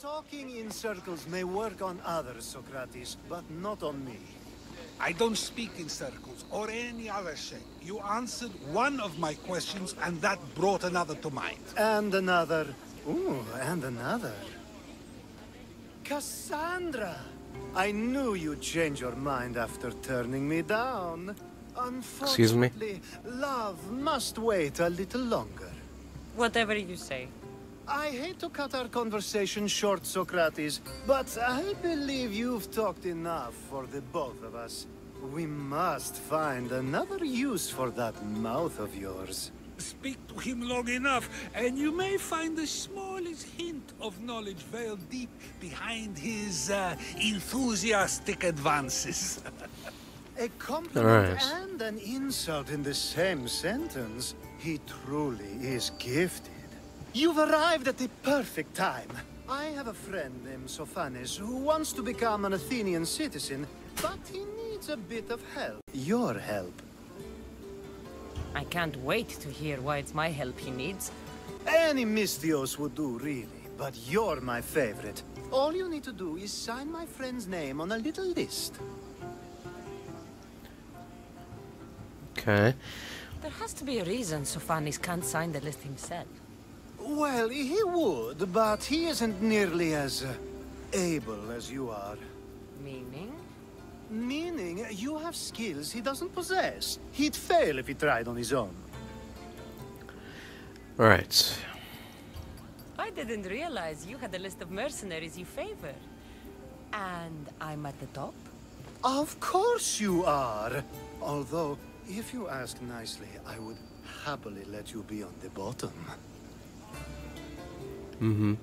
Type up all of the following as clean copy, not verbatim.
Talking in circles may work on others, Socrates, but not on me. I don't speak in circles, or any other shape. You answered one of my questions, and that brought another to mind. And another. Ooh, and another. Kassandra! I knew you'd change your mind after turning me down. Excuse me? Unfortunately, love must wait a little longer. Whatever you say. I hate to cut our conversation short, Socrates, but I believe you've talked enough for the both of us. We must find another use for that mouth of yours. Speak to him long enough, and you may find the smallest hint of knowledge veiled deep behind his enthusiastic advances. A compliment Nice. and an insult in the same sentence. He truly is gifted. You've arrived at the perfect time. I have a friend named Sophanes who wants to become an Athenian citizen, but he needs a bit of help. Your help. I can't wait to hear why it's my help he needs. Any Mystios would do, really, but you're my favorite. All you need to do is sign my friend's name on a little list. Okay. There has to be a reason Sophanes can't sign the list himself. Well, he would, but he isn't nearly as able as you are. Meaning? Meaning, you have skills he doesn't possess. He'd fail if he tried on his own. Right. I didn't realize you had a list of mercenaries you favor. And I'm at the top? Of course you are! Although, if you ask nicely, I would happily let you be on the bottom. Mm-hmm.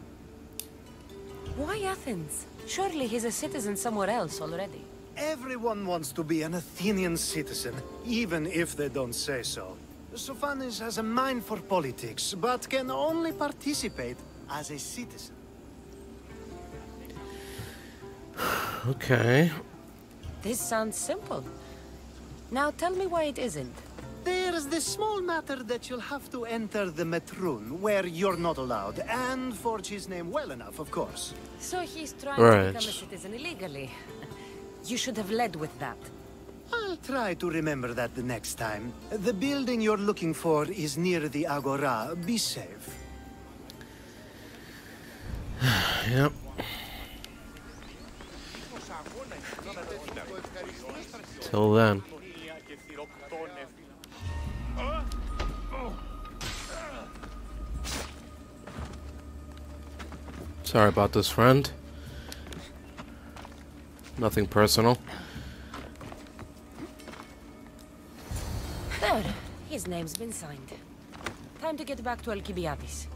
Why Athens? Surely he's a citizen somewhere else already. Everyone wants to be an Athenian citizen, even if they don't say so. Sophanes has a mind for politics, but can only participate as a citizen. Okay. This sounds simple. Now tell me why it isn't. There's this small matter that you'll have to enter the Metroon, where you're not allowed, and forge his name well enough, of course. So he's trying Right. to become a citizen illegally. You should have led with that. I'll try to remember that the next time. The building you're looking for is near the Agora. Be safe. Yep. Till then. Sorry about this, friend. Nothing personal. There. His name's been signed. Time to get back to Iobates.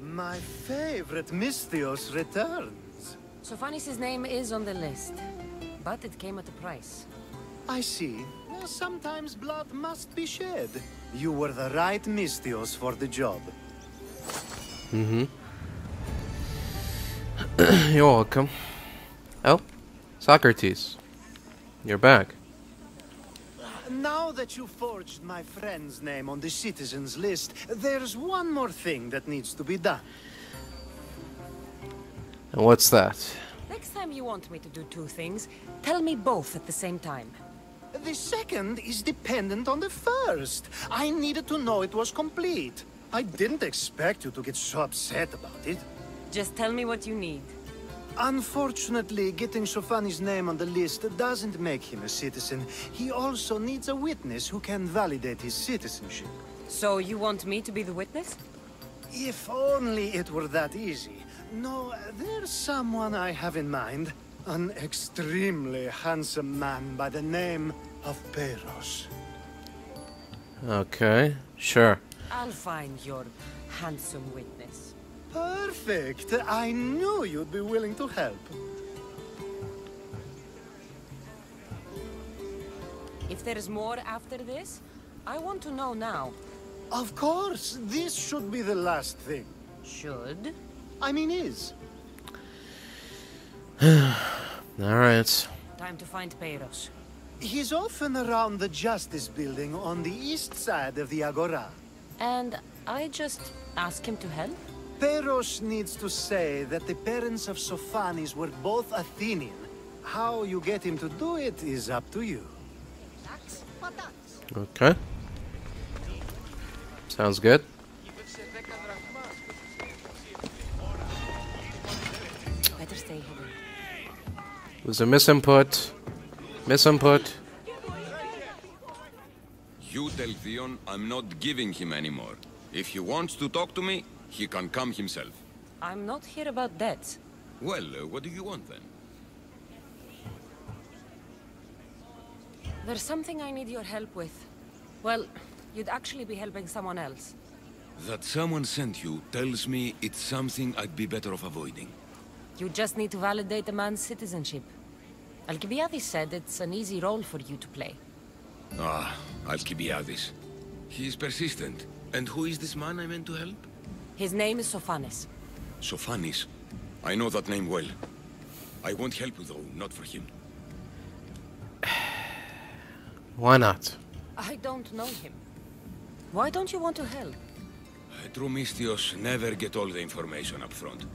My favorite Mystios returns. Sophanes' name is on the list, but it came at a price. I see. Well, sometimes blood must be shed. You were the right Mystios for the job. Mm-hmm. You're welcome. Oh, Socrates. You're back. Now that you forged my friend's name on the citizens list, there's one more thing that needs to be done. And what's that? Next time you want me to do two things, tell me both at the same time. The second is dependent on the first. I needed to know it was complete. I didn't expect you to get so upset about it. Just tell me what you need. Unfortunately, getting Sophanes' name on the list doesn't make him a citizen. He also needs a witness who can validate his citizenship. So you want me to be the witness? If only it were that easy. No, there's someone I have in mind. An extremely handsome man by the name of Peros. Okay, sure. I'll find your handsome witness. Perfect! I knew you'd be willing to help. If there is more after this, I want to know now. Of course, this should be the last thing. Should? I mean, is. Alright. Time to find Peros. He's often around the Justice Building on the east side of the Agora. And I just ask him to help? Peros needs to say that the parents of Sophanes were both Athenian. How you get him to do it is up to you. Okay. Sounds good. Better stay hidden. Was a misinput. Misinput. You tell Theon I'm not giving him anymore. If he wants to talk to me, he can come himself. I'm not here about debts. Well, what do you want then? There's something I need your help with. Well, you'd actually be helping someone else. That someone sent you tells me it's something I'd be better off avoiding. You just need to validate a man's citizenship. Alcibiades said it's an easy role for you to play. Ah, Alcibiades. He's persistent. And who is this man I meant to help? His name is Sophanes. Sophanes. I know that name well. I want help though, not for him. Why not? I don't know him. Why don't you want to help? True Mystios never get all the information up front.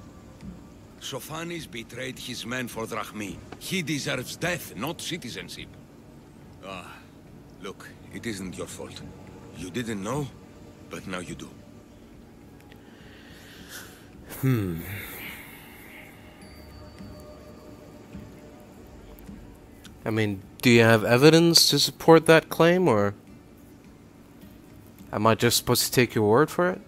Sophanes betrayed his men for Drachmi. He deserves death, not citizenship. Ah, look, it isn't your fault. You didn't know, but now you do. I mean, do you have evidence to support that claim, or am I just supposed to take your word for it?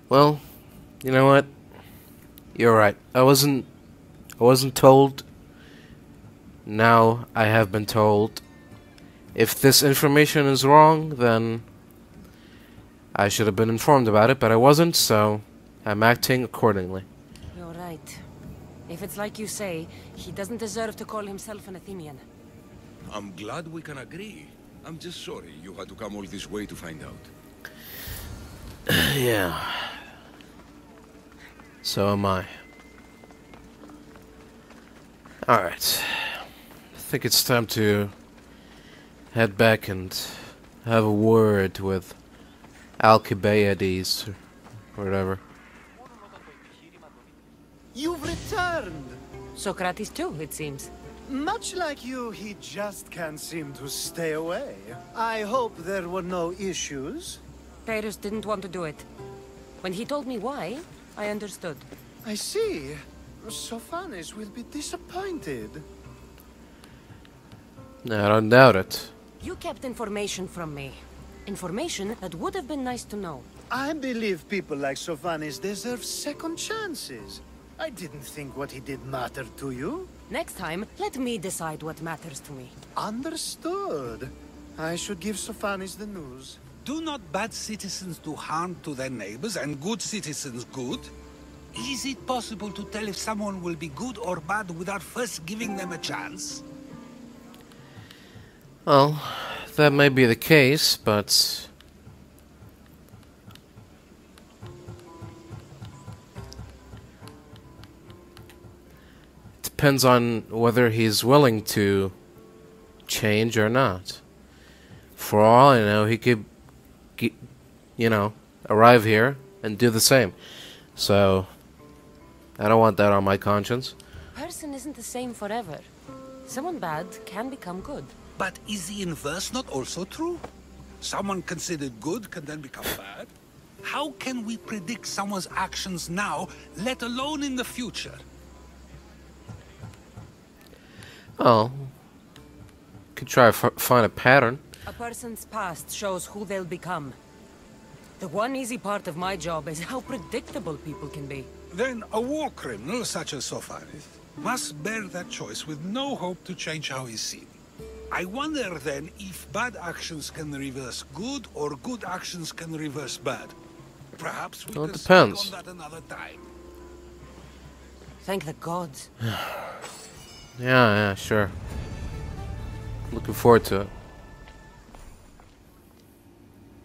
Well, you know what? You're right. I wasn't told. Now I have been told. If this information is wrong, then I should have been informed about it, but I wasn't, so I'm acting accordingly. You're right. If it's like you say, he doesn't deserve to call himself an Athenian. I'm glad we can agree. I'm just sorry you had to come all this way to find out. Yeah. So am I. Alright. I think it's time to head back and have a word with Alcibiades or whatever. You've returned! Socrates too, it seems. Much like you, he just can't seem to stay away. I hope there were no issues. Pyrrhus didn't want to do it. When he told me why, I understood. I see. Sophanes will be disappointed. I don't doubt it. You kept information from me. Information that would have been nice to know. I believe people like Sophanes deserve second chances. I didn't think what he did mattered to you. Next time, let me decide what matters to me. Understood. I should give Sophanes the news. Do not bad citizens do harm to their neighbors and good citizens good? Is it possible to tell if someone will be good or bad without first giving them a chance? Well, that may be the case, but depends on whether he's willing to change or not. For all I know, he could, arrive here and do the same. So, I don't want that on my conscience. Person isn't the same forever. Someone bad can become good. But is the inverse not also true? Someone considered good can then become bad? How can we predict someone's actions now, let alone in the future? Oh, could try to find a pattern. A person's past shows who they'll become. The one easy part of my job is how predictable people can be. Then a war criminal such as Sophanes must bear that choice with no hope to change how he's seen. I wonder then if bad actions can reverse good or good actions can reverse bad. Perhaps we Well, it can depends. speak on that another time. Thank the gods. Yeah, sure. Looking forward to it.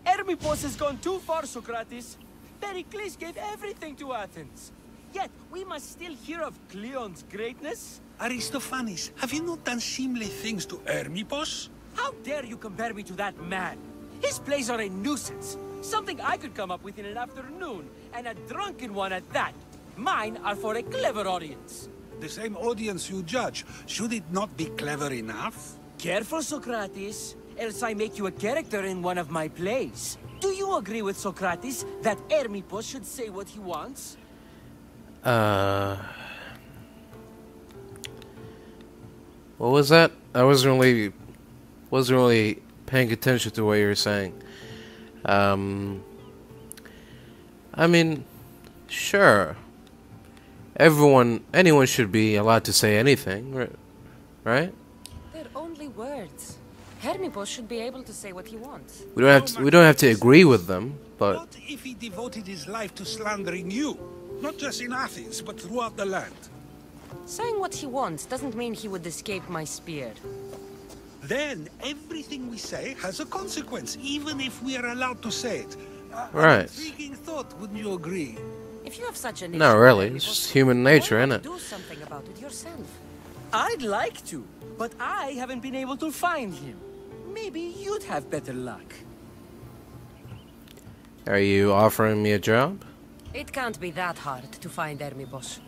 Hermippos has gone too far, Socrates. Pericles gave everything to Athens. Yet, we must still hear of Cleon's greatness. Aristophanes, have you not done seemly things to Hermippos? How dare you compare me to that man? His plays are a nuisance. Something I could come up with in an afternoon, and a drunken one at that. Mine are for a clever audience. The same audience you judge. Should it not be clever enough? Careful, Socrates, else I make you a character in one of my plays. Do you agree with Socrates that Hermippos should say what he wants? What was that? I wasn't really paying attention to what you were saying. I mean, sure. Anyone should be allowed to say anything, right? They're only words. Hermippos should be able to say what he wants. We don't have to agree with them, but What if he devoted his life to slandering you? Not just in Athens, but throughout the land. Saying what he wants doesn't mean he would escape my spear. Then everything we say has a consequence, even if we are allowed to say it. Right. An intriguing thought, wouldn't you agree? If you have such an issue, not really. Hermippos, It's just human nature, why isn't not it? do something about it yourself? I'd like to, but I haven't been able to find him. Maybe you'd have better luck. Are you offering me a job? It can't be that hard to find Hermippos.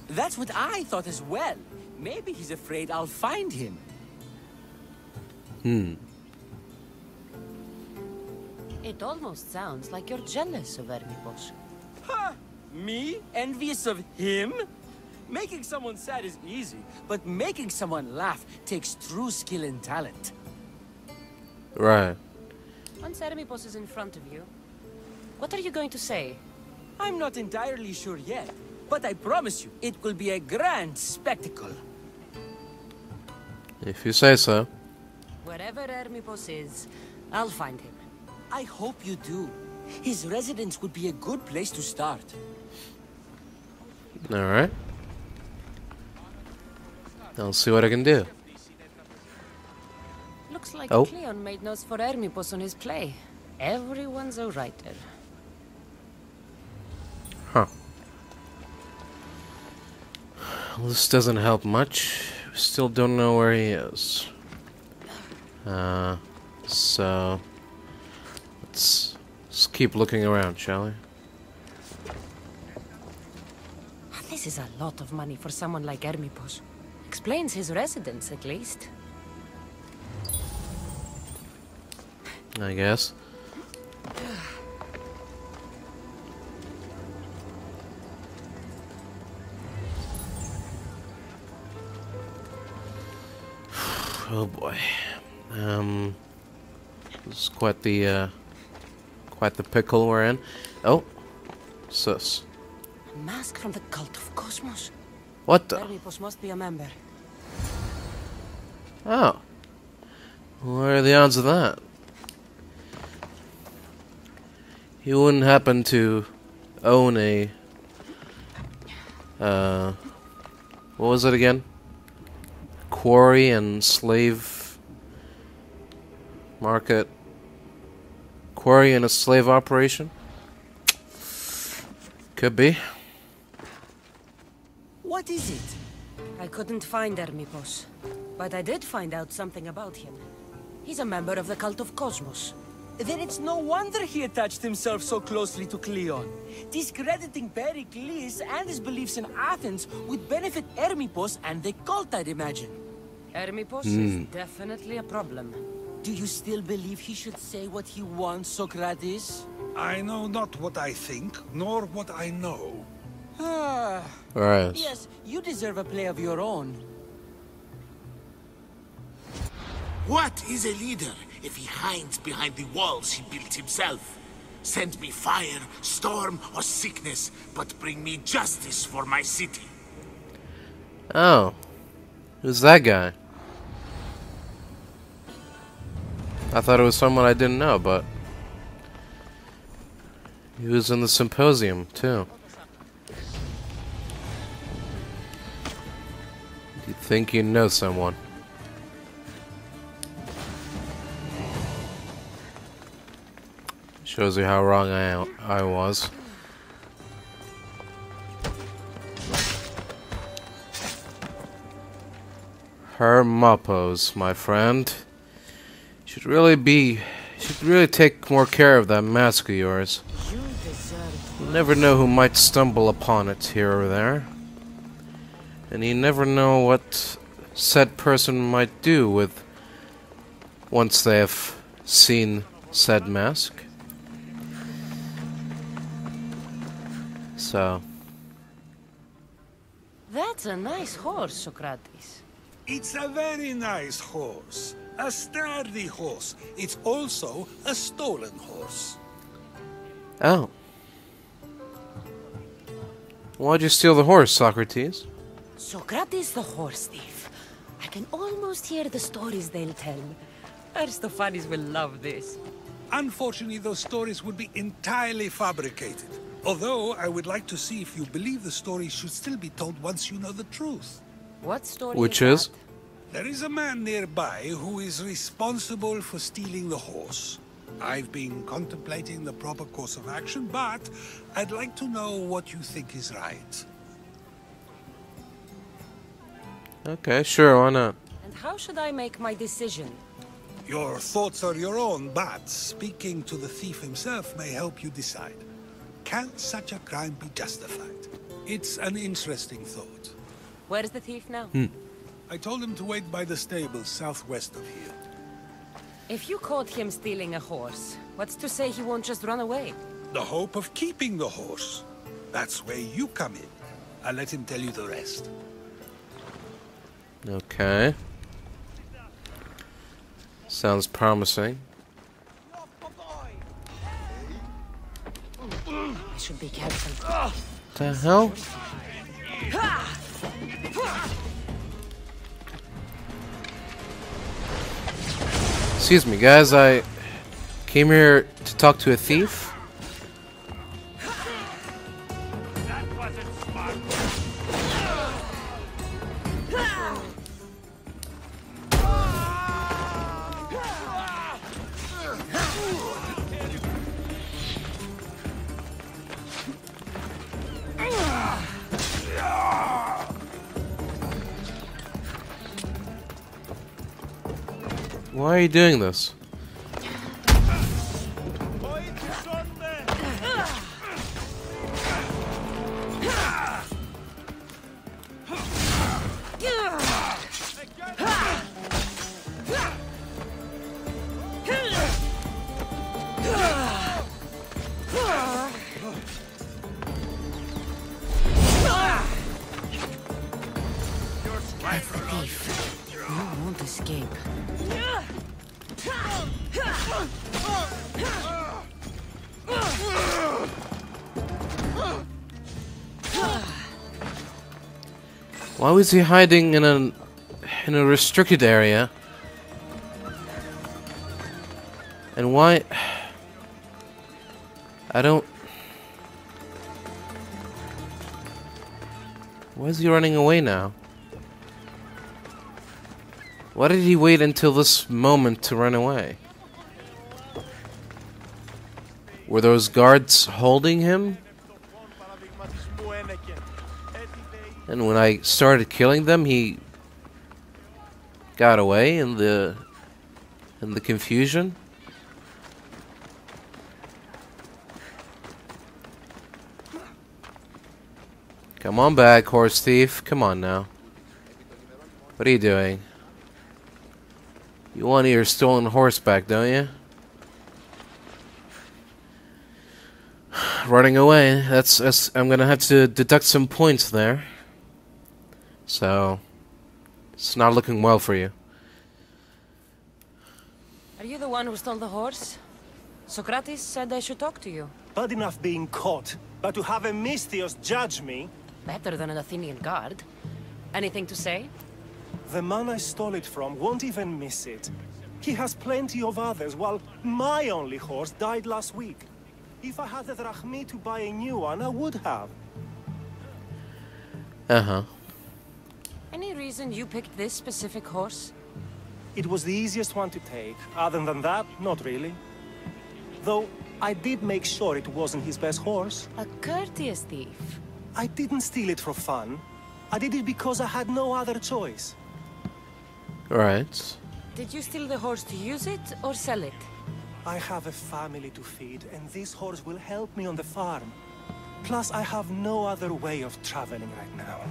That's what I thought as well. Maybe he's afraid I'll find him. It almost sounds like you're jealous of Hermippos. Ha! Me? Envious of him? Making someone sad is easy, but making someone laugh takes true skill and talent. Right. Once Hermippos is in front of you, what are you going to say? I'm not entirely sure yet, but I promise you, it will be a grand spectacle. If you say so. Wherever Hermippos is, I'll find him. I hope you do. His residence would be a good place to start. Alright. I'll see what I can do. Looks like Oh. Cleon made notes for Hermippos on his play. Everyone's a writer. Huh. Well, this doesn't help much. We still don't know where he is. So let's keep looking around, shall we? This is a lot of money for someone like Hermippos. Explains his residence, at least. I guess. Oh boy. This is quite the pickle we're in. Oh, sus. A mask from the cult of Kosmos. What the? Hermippos must be a member. Oh. What are the odds of that? He wouldn't happen to own a what was it again? Quarry and slave market. Quarry and a slave operation? Could be. What is it? I couldn't find Hermippos, but I did find out something about him. He's a member of the cult of Kosmos. Then it's no wonder he attached himself so closely to Cleon. Discrediting Pericles and his beliefs in Athens would benefit Hermippos and the cult, I'd imagine. Hermippos is definitely a problem. Do you still believe he should say what he wants, Socrates? I know not what I think, nor what I know. Ah, Right. yes, you deserve a play of your own. What is a leader if he hides behind the walls he built himself? Send me fire, storm, or sickness, but bring me justice for my city. Oh. Who's that guy? I thought it was someone I didn't know, but he was in the symposium too. You think you know someone? Shows you how wrong I was. Hermippos, my friend. You should really take more care of that mask of yours. You never know who might stumble upon it here or there. And you never know what said person might do with once they have seen said mask. So. That's a nice horse, Socrates. It's a very nice horse. A sturdy horse. It's also a stolen horse. Oh. Why'd you steal the horse, Socrates? Socrates the horse thief. I can almost hear the stories they'll tell. Aristophanes will love this. Unfortunately, those stories would be entirely fabricated. Although, I would like to see if you believe the stories should still be told once you know the truth. What story Which is is? that? There is a man nearby who is responsible for stealing the horse. I've been contemplating the proper course of action, but I'd like to know what you think is right. Okay, sure, why not? And how should I make my decision? Your thoughts are your own, but speaking to the thief himself may help you decide. Can such a crime be justified? It's an interesting thought. Where is the thief now? I told him to wait by the stables southwest of here. If you caught him stealing a horse, what's to say he won't just run away? The hope of keeping the horse. That's where you come in. I'll let him tell you the rest. Okay. Sounds promising. I should be careful. What the hell? Excuse me, guys, I came here to talk to a thief. Why are you doing this? That's the thief. You won't escape. Why was he hiding in a restricted area? And why? I don't. Why is he running away now? Why did he wait until this moment to run away? Were those guards holding him? And when I started killing them, he got away in the confusion? Come on back, horse thief. Come on now. What are you doing? You want your stolen horse back, don't you? Running away. That's I'm gonna have to deduct some points there. So it's not looking well for you. Are you the one who stole the horse? Socrates said I should talk to you. Bad enough being caught, but to have a Misthios judge me? Better than an Athenian guard. Anything to say? The man I stole it from won't even miss it. He has plenty of others, while my only horse died last week. If I had the drachmi to buy a new one, I would have. Uh-huh. Any reason you picked this specific horse? It was the easiest one to take. Other than that, not really. Though, I did make sure it wasn't his best horse. A courteous thief. I didn't steal it for fun. I did it because I had no other choice. Right. Did you steal the horse to use it or sell it? I have a family to feed, and this horse will help me on the farm. Plus, I have no other way of traveling right now.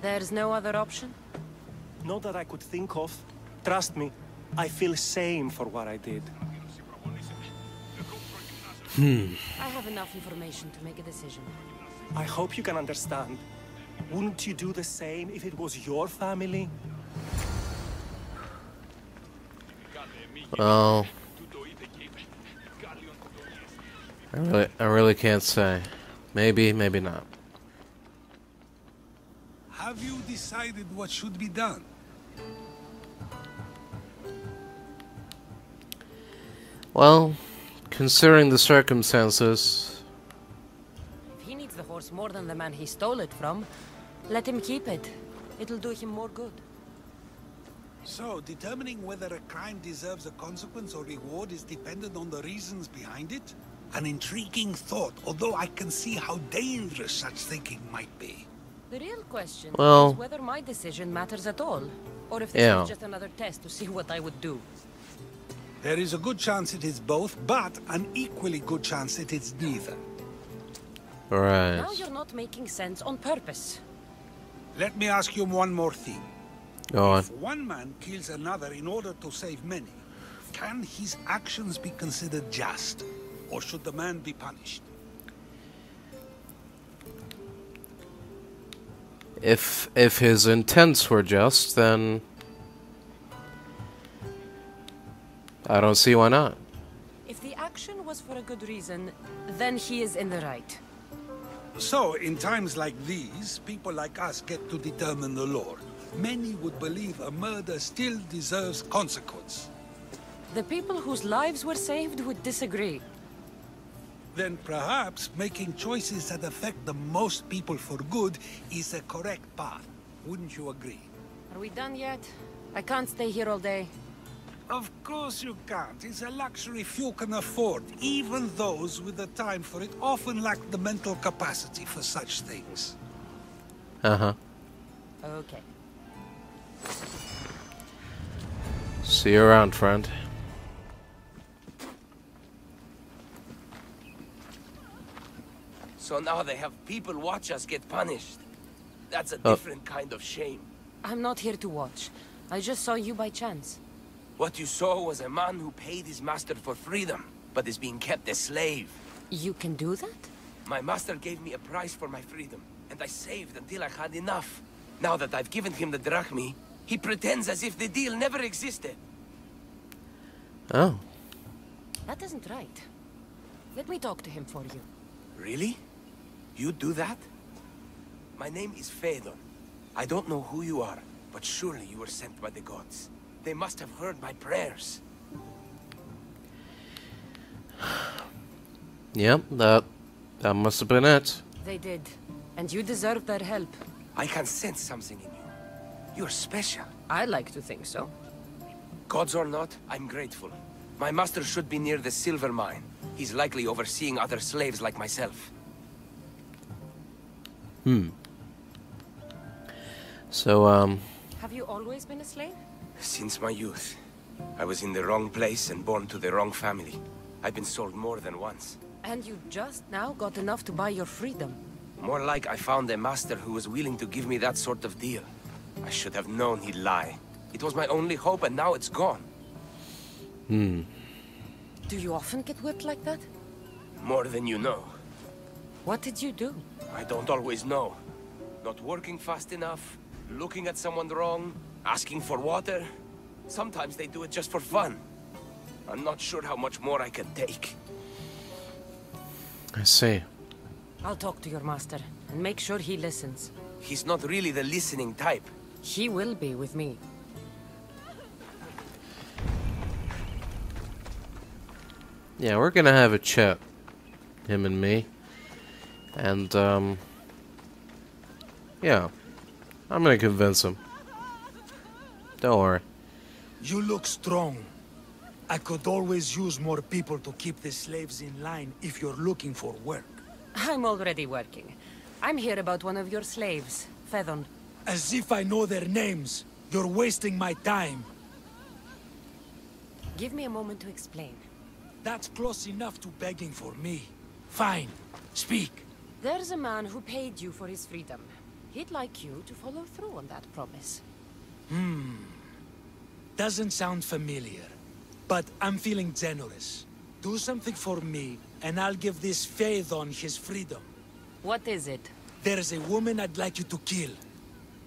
There's no other option? Not that I could think of. Trust me, I feel shame for what I did. I have enough information to make a decision. I hope you can understand. Wouldn't you do the same if it was your family? Well, I really can't say. Maybe, maybe not. Have you decided what should be done? Well, considering the circumstances... If he needs the horse more than the man he stole it from, let him keep it. It'll do him more good. So, determining whether a crime deserves a consequence or reward is dependent on the reasons behind it? An intriguing thought, although I can see how dangerous such thinking might be. The real question Well, is whether my decision matters at all, or if this is just another test to see what I would do. There is a good chance it is both, but an equally good chance it is neither. Right. Now you're not making sense on purpose. Let me ask you one more thing. Go on. If one man kills another in order to save many, can his actions be considered just? Or should the man be punished? If his intents were just, then I don't see why not. If the action was for a good reason, then he is in the right. So, in times like these, people like us get to determine the law. Many would believe a murder still deserves consequence. The people whose lives were saved would disagree. Then perhaps making choices that affect the most people for good is a correct path. Wouldn't you agree? Are we done yet? I can't stay here all day. Of course you can't. It's a luxury few can afford. Even those with the time for it often lack the mental capacity for such things. Uh-huh. Okay. See you around, friend. So now they have people watch us get punished. That's a different kind of shame. I'm not here to watch. I just saw you by chance. What you saw was a man who paid his master for freedom, but is being kept a slave. You can do that? My master gave me a price for my freedom, and I saved until I had enough. Now that I've given him the drachmi, he pretends as if the deal never existed. Oh. That isn't right. Let me talk to him for you. Really? You do that? My name is Phaedon. I don't know who you are, but surely you were sent by the gods. They must have heard my prayers. Yep, that must have been it. They did. And you deserve their help. I can sense something in you. You're special. I like to think so. Gods or not, I'm grateful. My master should be near the silver mine. He's likely overseeing other slaves like myself. So, Have you always been a slave? Since my youth. I was in the wrong place and born to the wrong family. I've been sold more than once. And you just now got enough to buy your freedom. More like I found a master who was willing to give me that sort of deal. I should have known he'd lie. It was my only hope, and now it's gone. Do you often get whipped like that? More than you know. What did you do? I don't always know. Not working fast enough, looking at someone wrong, asking for water. Sometimes they do it just for fun. I'm not sure how much more I can take. I see. I'll talk to your master and make sure he listens. He's not really the listening type. He will be with me. Yeah, we're gonna have a chat. Him and me. And, yeah. I'm gonna convince him. Don't worry. You look strong. I could always use more people to keep the slaves in line if you're looking for work. I'm already working. I'm here about one of your slaves, Phaedon. As if I know their names. You're wasting my time. Give me a moment to explain. That's close enough to begging for me. Fine. Speak. There's a man who paid you for his freedom. He'd like you to follow through on that promise. Doesn't sound familiar. But I'm feeling generous. Do something for me, and I'll give this Phaethon his freedom. What is it? There's a woman I'd like you to kill.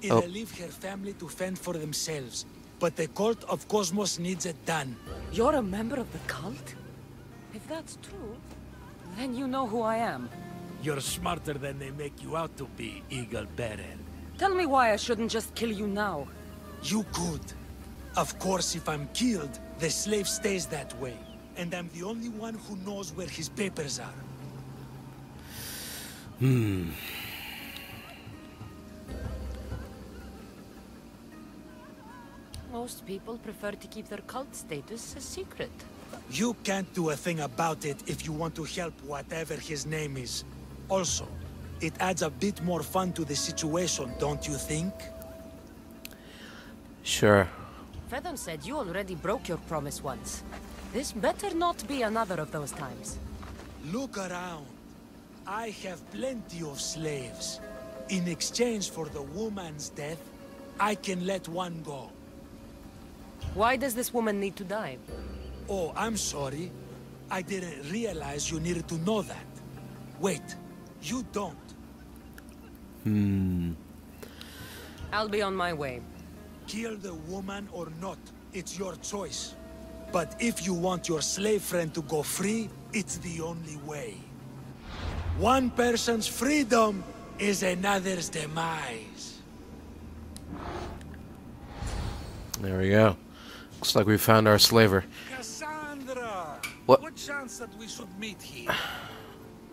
It'll leave her family to fend for themselves. But the cult of Kosmos needs it done. You're a member of the cult? If that's true, then you know who I am. You're smarter than they make you out to be, Eagle Bearer. Tell me why I shouldn't just kill you now. You could. Of course, if I'm killed, the slave stays that way. And I'm the only one who knows where his papers are. Most people prefer to keep their cult status a secret. You can't do a thing about it if you want to help whatever his name is. Also, it adds a bit more fun to the situation, don't you think? Sure. Phaethon said you already broke your promise once. This better not be another of those times. Look around. I have plenty of slaves. In exchange for the woman's death, I can let one go. Why does this woman need to die? Oh, I'm sorry. I didn't realize you needed to know that. Wait, you don't. I'll be on my way. Kill the woman or not, it's your choice. But if you want your slave friend to go free, it's the only way. One person's freedom is another's demise. There we go. Looks like we found our slaver. Kassandra! What chance that we should meet here?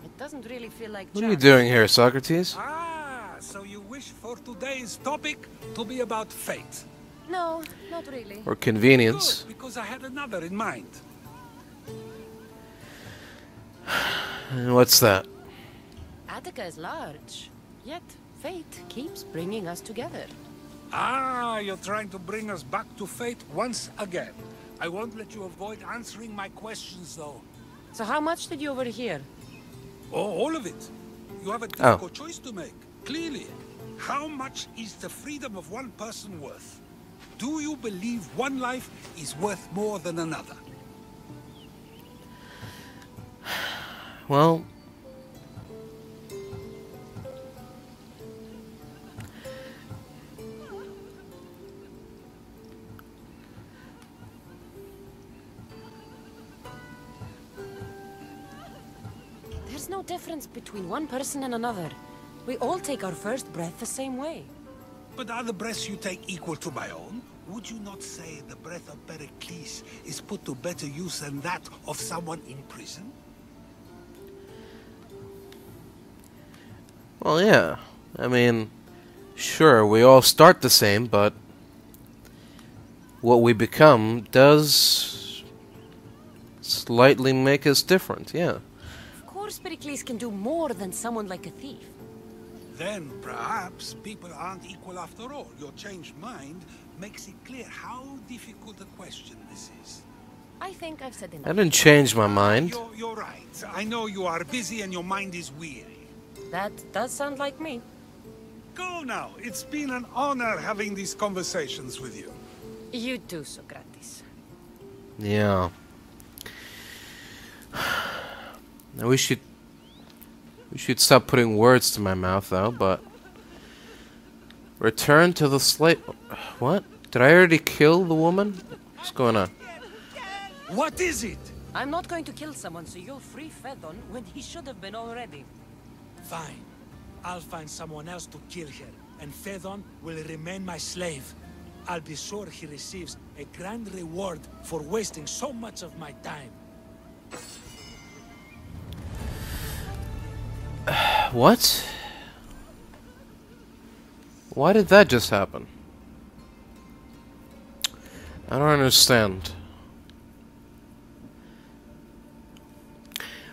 It doesn't really feel like What are you doing here, Socrates? Ah, so you wish for today's topic to be about fate. No, not really. Or convenience? Good, because I had another in mind. And what's that? Attica is large, yet fate keeps bringing us together. Ah, you're trying to bring us back to fate once again. I won't let you avoid answering my questions, though. So how much did you overhear? Oh, all of it. You have a difficult choice to make, clearly. How much is the freedom of one person worth? Do you believe one life is worth more than another? Well... There's no difference between one person and another. We all take our first breath the same way. But are the breaths you take equal to my own? Would you not say the breath of Pericles is put to better use than that of someone in prison? Well, yeah. I mean, sure, we all start the same, but what we become does slightly make us different, yeah. Of course Pericles can do more than someone like a thief. Then, perhaps, people aren't equal after all. Your changed mind makes it clear how difficult a question this is. I think I've said enough. I didn't change my mind. You're right. I know you are busy and your mind is weary. That does sound like me. Go now. It's been an honor having these conversations with you. You too, Socrates. Yeah. Now we should stop putting words to my mouth, though, but... Return to the slave... What? Did I already kill the woman? What's going on? What is it? I'm not going to kill someone so you'll free Phaethon when he should have been already. Fine. I'll find someone else to kill her, and Phaethon will remain my slave. I'll be sure he receives a grand reward for wasting so much of my time. What? Why did that just happen? I don't understand.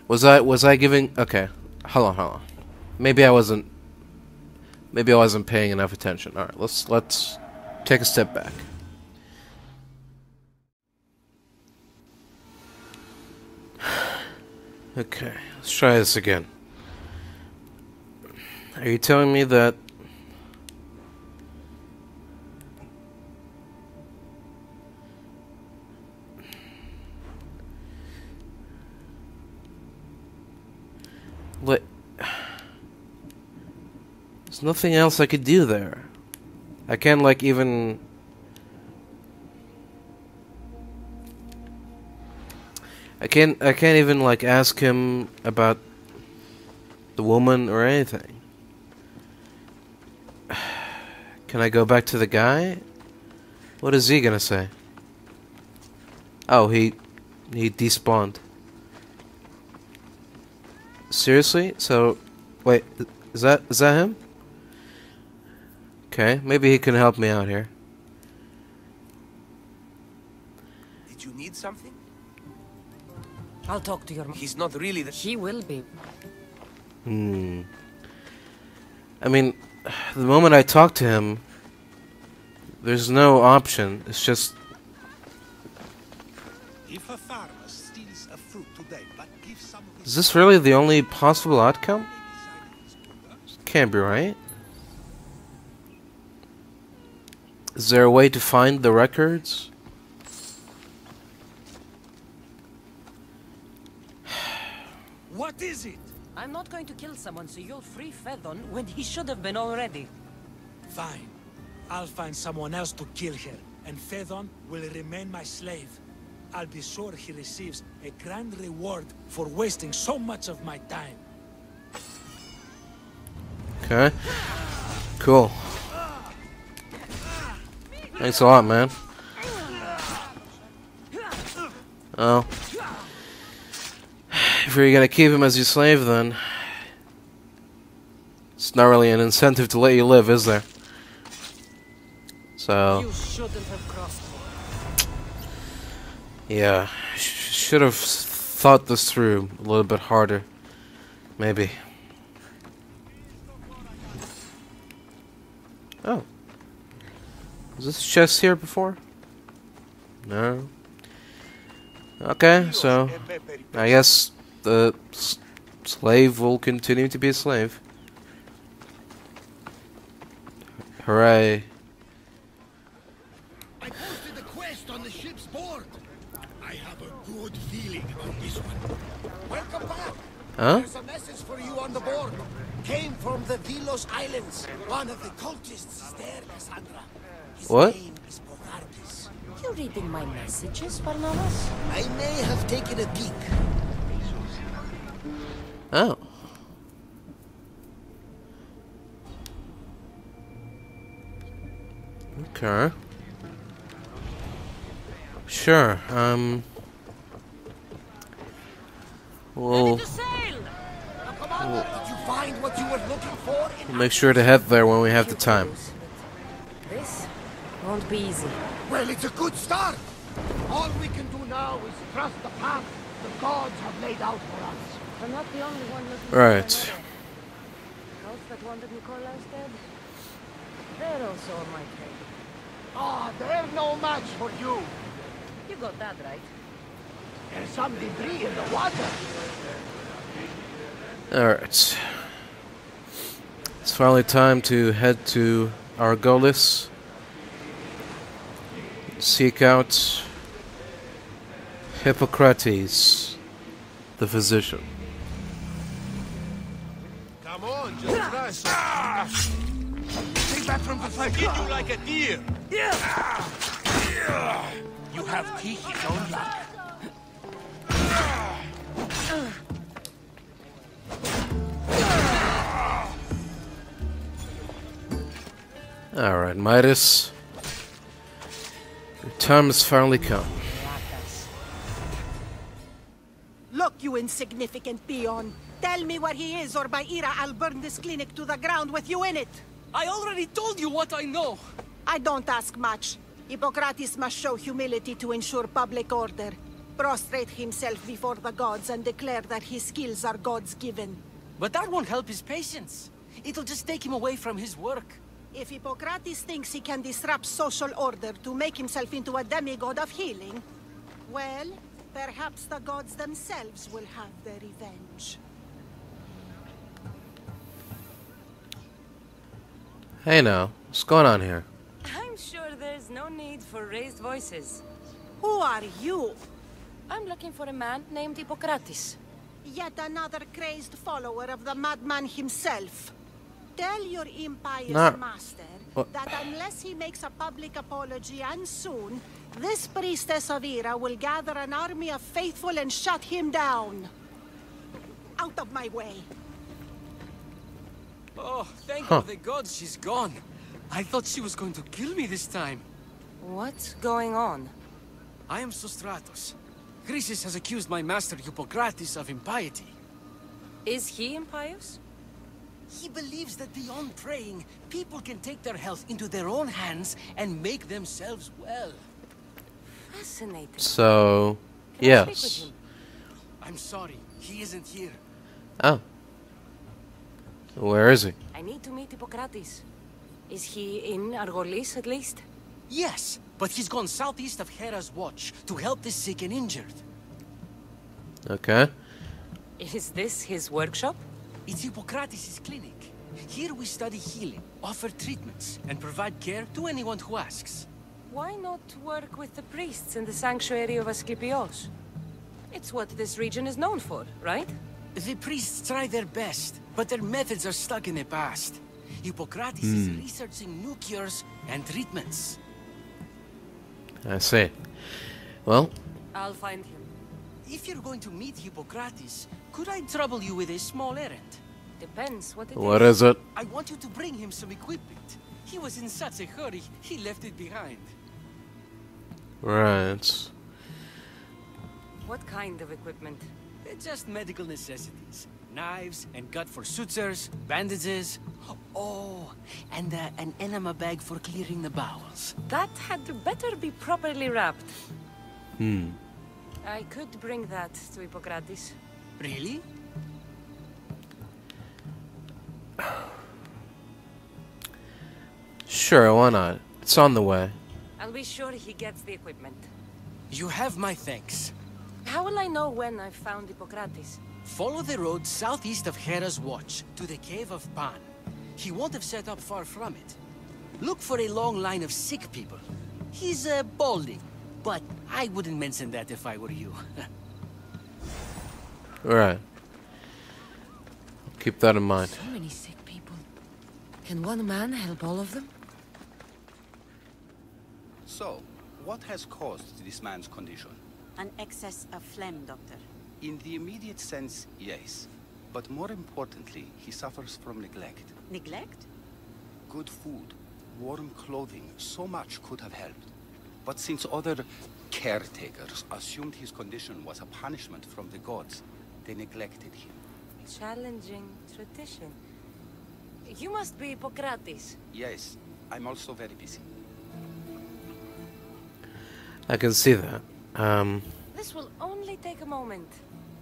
Was I giving... Okay. Hold on. Maybe I wasn't paying enough attention. Alright, let's take a step back. Okay, let's try this again. Are you telling me that what? There's nothing else I could do there. I can't like even I can't even like ask him about the woman or anything. Can I go back to the guy? What is he gonna say? Oh, he despawned. Seriously? So wait, is that him? Okay, maybe he can help me out here. Did you need something? I'll talk to your mom. He's not really the... He will be. I mean, the moment I talk to him, there's no option. It's just... If a farmer steals a fruit today, but gives some of his... Is this really the only possible outcome? Can't be right. Is there a way to find the records? What is it? I'm not going to kill someone so you'll free Fedon when he should have been already. Fine. I'll find someone else to kill her, and Fedon will remain my slave. I'll be sure he receives a grand reward for wasting so much of my time. Okay. Cool. Thanks a lot, man. Oh. If you're gonna keep him as your slave, then it's not really an incentive to let you live, is there? So You shouldn't have crossed me. yeah, should have thought this through a little bit harder, maybe. Oh, was this chest here before? No. Okay, so I guess the slave will continue to be a slave. Hooray. I posted a quest on the ship's board. I have a good feeling about this one. Welcome back. Huh? There's a message for you on the board. Came from the Vilos Islands. One of the cultists is there, Kassandra. His What? name is Hippokrates. You reading my messages, Barnabas? I may have taken a peek. Oh. Okay. Sure. We'll Did you find what you were looking for? make sure to head there when we have the time. This won't be easy. Well, it's a good start. All we can do now is trust the path the gods have laid out for us. I'm not the only one looking Right. for another. Those that wanted Nikolai's dead, they're also on my trail. Ah, they're no match for you. You got that right. There's some debris in the water. Alright. It's finally time to head to Argolis. Seek out Hippokrates, the physician. Come on, just rush. Take that from the fight. Hit you like a deer. You have teeth, you don't lack. Alright, Midas. Your time has finally come. Look, you insignificant peon. Tell me where he is, or by Ira, I'll burn this clinic to the ground with you in it. I already told you what I know. I don't ask much. Hippokrates must show humility to ensure public order. Prostrate himself before the gods and declare that his skills are gods given. But that won't help his patience. It'll just take him away from his work. If Hippokrates thinks he can disrupt social order to make himself into a demigod of healing, well, Perhaps the gods themselves will have their revenge. Hey now, what's going on here? I'm sure there's no need for raised voices. Who are you? I'm looking for a man named Hippokrates. Yet another crazed follower of the madman himself. Tell your impious master that unless he makes a public apology, and soon, this priestess of Ira will gather an army of faithful and shut him down. Out of my way. Oh, thank the gods she's gone. I thought she was going to kill me this time. What's going on? I am Sostratos. Chrysis has accused my master Hippokrates of impiety. Is he impious? He believes that beyond praying, people can take their health into their own hands and make themselves well. Fascinating. So, yes. I'm sorry, he isn't here. Oh. Where is he? I need to meet Hippokrates. Is he in Argolis at least? Yes, but he's gone southeast of Hera's watch to help the sick and injured. Okay. Is this his workshop? It's Hippokrates' clinic. Here we study healing, offer treatments, and provide care to anyone who asks. Why not work with the priests in the sanctuary of Asclepios? It's what this region is known for, right? The priests try their best, but their methods are stuck in the past. Hippokrates is researching new cures and treatments. I see. Well, I'll find him. If you're going to meet Hippokrates, could I trouble you with a small errand? Depends what it is. what is it? I want you to bring him some equipment. He was in such a hurry, he left it behind. Right. What kind of equipment? Just medical necessities. Knives and gut for sutures, bandages. Oh, and an enema bag for clearing the bowels. That had better be properly wrapped. I could bring that to Hippokrates. Really? Sure, why not? It's on the way. I'll be sure he gets the equipment. You have my thanks. How will I know when I've found Hippokrates? Follow the road southeast of Hera's watch to the cave of Pan. He won't have set up far from it. Look for a long line of sick people. He's balding, but I wouldn't mention that if I were you. Right. Keep that in mind. So many sick people. Can one man help all of them? So, what has caused this man's condition? An excess of phlegm, Doctor. In the immediate sense, yes. But more importantly, he suffers from neglect. Neglect? Good food, warm clothing, so much could have helped. But since other caretakers assumed his condition was a punishment from the gods, they neglected him. Challenging tradition. You must be Hippokrates. Yes, I'm also very busy. I can see that. This will only take a moment.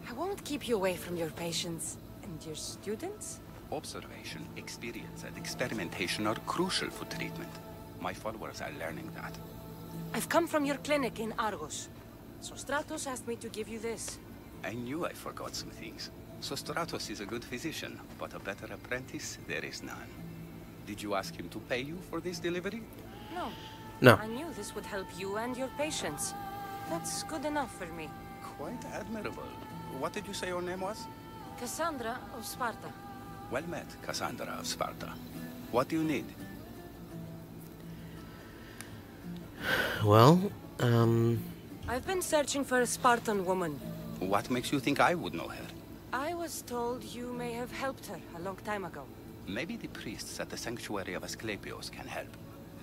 I won't keep you away from your patients. And your students? Observation, experience, and experimentation are crucial for treatment. My followers are learning that. I've come from your clinic in Argos. Sostratos asked me to give you this. I knew I forgot some things. Sostratos is a good physician, but a better apprentice there is none. Did you ask him to pay you for this delivery? No. No. I knew this would help you and your patients. That's good enough for me. Quite admirable. What did you say your name was? Kassandra of Sparta. Well met, Kassandra of Sparta. What do you need? Well, I've been searching for a Spartan woman. What makes you think I would know her? I was told you may have helped her a long time ago. Maybe the priests at the sanctuary of Asclepios can help.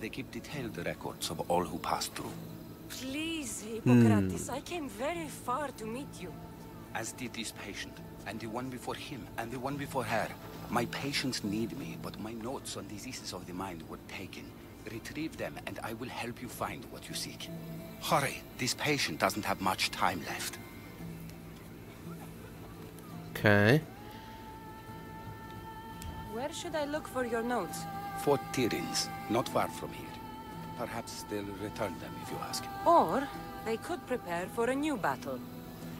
They keep detailed records of all who pass through. Please, Hippokrates, I came very far to meet you. As did this patient, and the one before him, and the one before her. My patients need me, but my notes on diseases of the mind were taken. Retrieve them, and I will help you find what you seek. Hurry, this patient doesn't have much time left. okay. Where should I look for your notes? Fort Tirins, not far from here. Perhaps they'll return them if you ask. Or they could prepare for a new battle.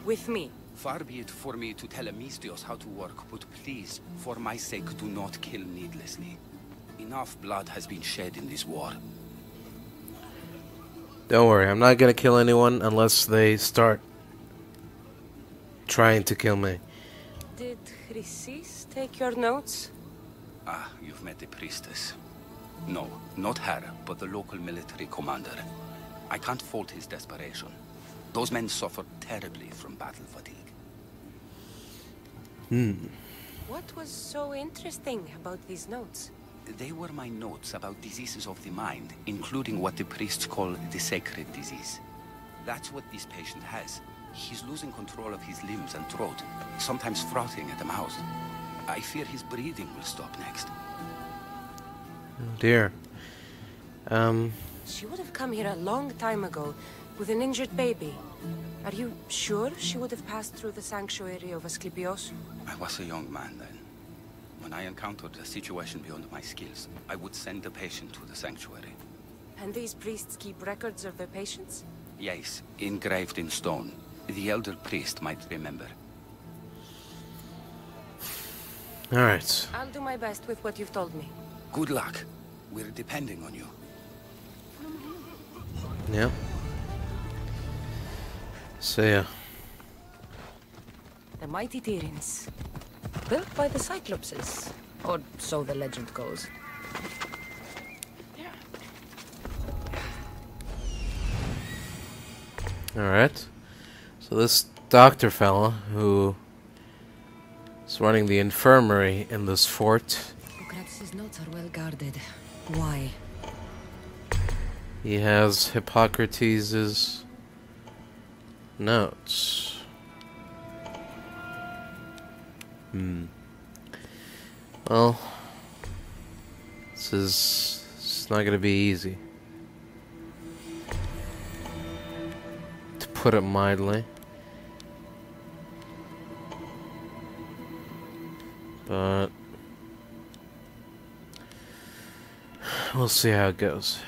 With me. Far be it for me to tell Amistios how to work, but please, for my sake, do not kill needlessly. Enough blood has been shed in this war. Don't worry, I'm not gonna kill anyone unless they start trying to kill me. Did Chrysis take your notes? Ah, you've met the priestess. No, not her, but the local military commander. I can't fault his desperation. Those men suffered terribly from battle fatigue. What was so interesting about these notes? They were my notes about diseases of the mind, including what the priests call the sacred disease. That's what this patient has. He's losing control of his limbs and throat, sometimes frothing at the mouth. I fear his breathing will stop next. Oh dear. She would have come here a long time ago with an injured baby. Are you sure she would have passed through the sanctuary of Asclepios? I was a young man then. When I encountered a situation beyond my skills, I would send the patient to the sanctuary. And these priests keep records of their patients? Yes, engraved in stone. The elder priest might remember. Alright. I'll do my best with what you've told me. Good luck. We're depending on you. Yep. See ya. The mighty Tyrants. Built by the Cyclopses. Or so the legend goes. Alright. So this doctor fella who is running the infirmary in this fort. Hippokrates' notes are well guarded. Why? He has Hippokrates' notes. Well, it's not gonna be easy, to put it mildly. But we'll see how it goes.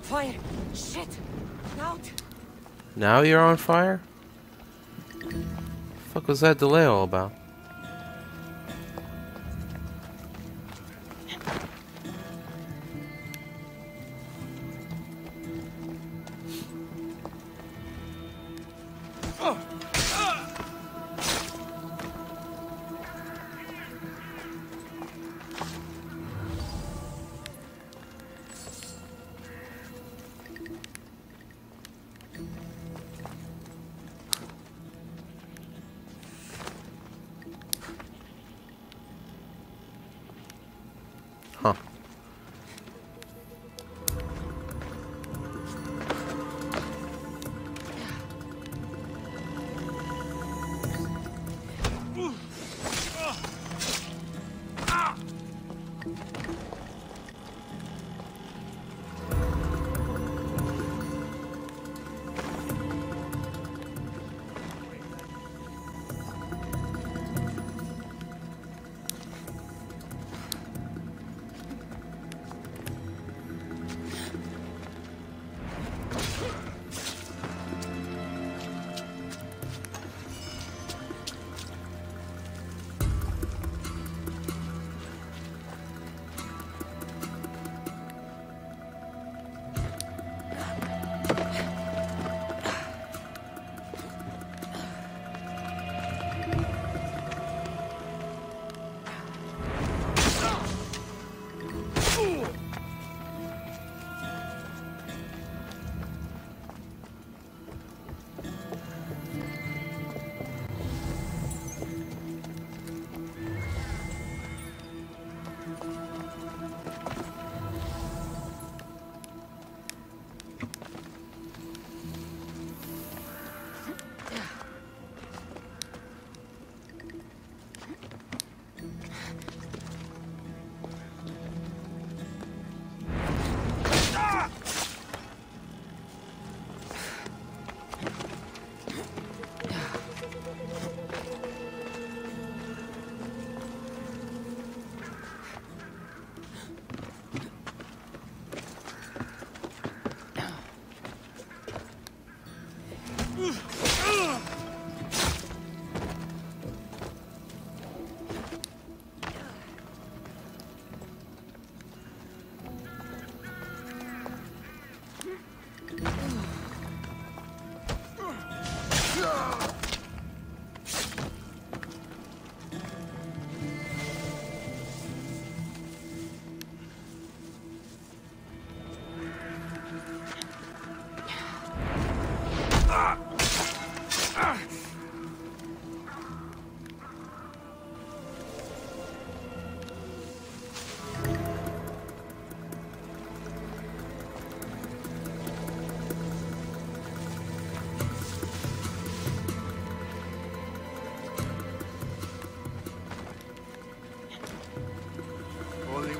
Fire! Shit! Out! Now you're on fire? The fuck was that delay all about? Huh.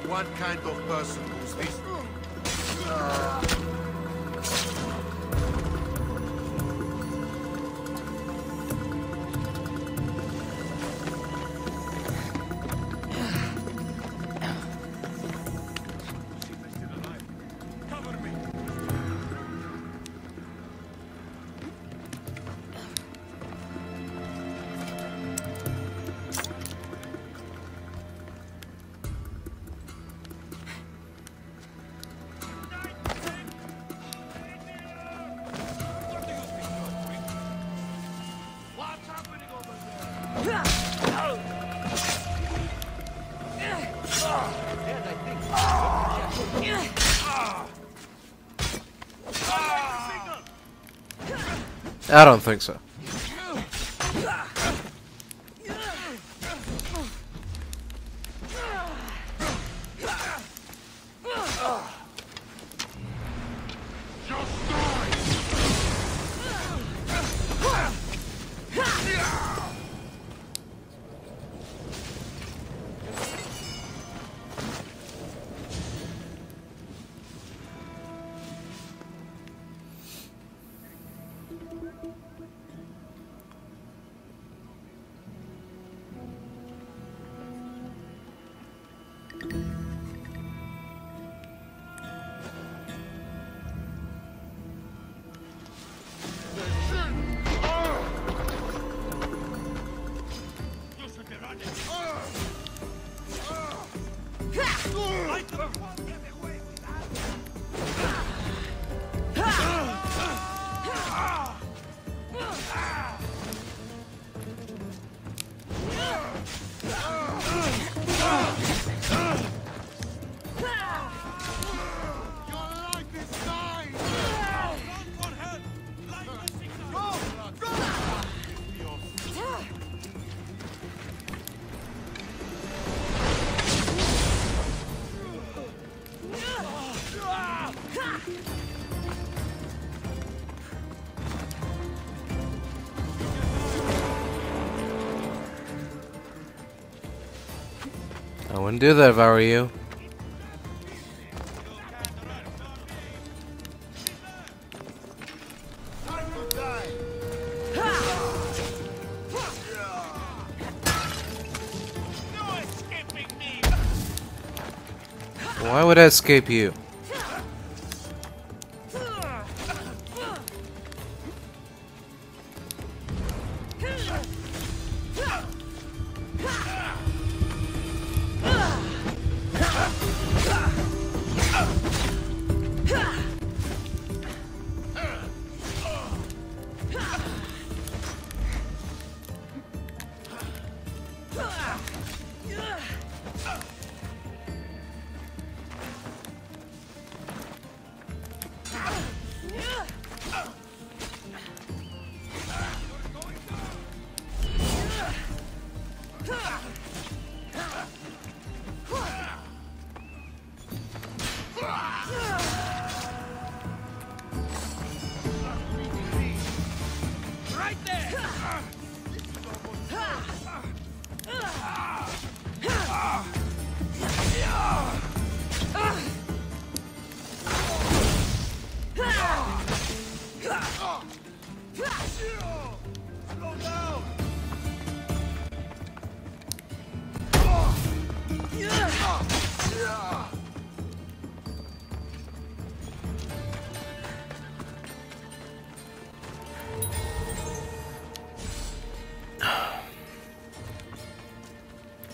What kind of person who's this? I don't think so. I wouldn't do that if I were you. Why would I escape you?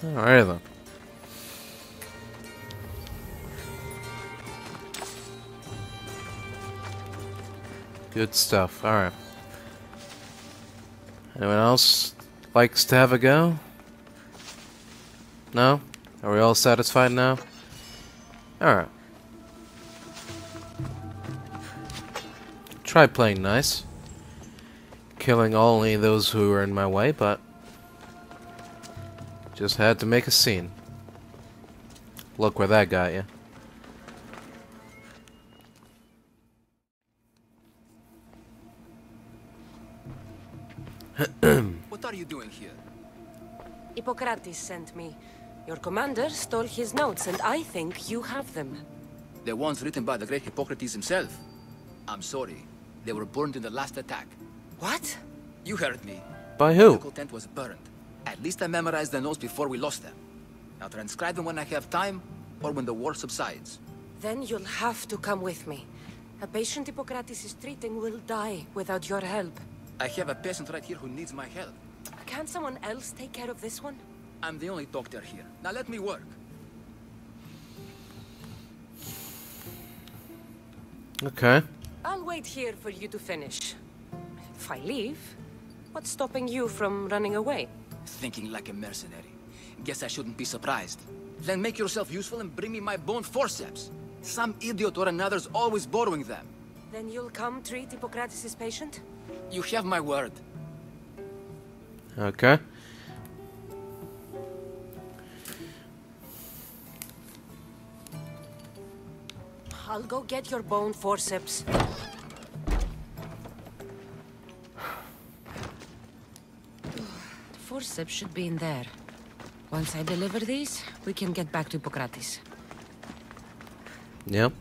Alright then. Good stuff. Alright. Anyone else likes to have a go? No? Are we all satisfied now? Alright. Try playing nice. Killing only those who are in my way, but just had to make a scene. Look where that got you. What are you doing here? Hippokrates sent me. Your commander stole his notes, and I think you have them. The ones written by the great Hippokrates himself. I'm sorry. They were burned in the last attack. What? You heard me. By who? The medical tent was burned. At least I memorized the notes before we lost them. I'll transcribe them when I have time, or when the war subsides. Then you'll have to come with me. A patient Hippokrates is treating will die without your help. I have a patient right here who needs my help. Can't someone else take care of this one? I'm the only doctor here. Now let me work. Okay. I'll wait here for you to finish. If I leave, what's stopping you from running away? Thinking like a mercenary. Guess I shouldn't be surprised. Then make yourself useful and bring me my bone forceps. Some idiot or another's always borrowing them. Then you'll come treat Hippokrates' patient? You have my word. Okay. I'll go get your bone forceps. The forceps should be in there. Once I deliver these, we can get back to Hippokrates. Yep.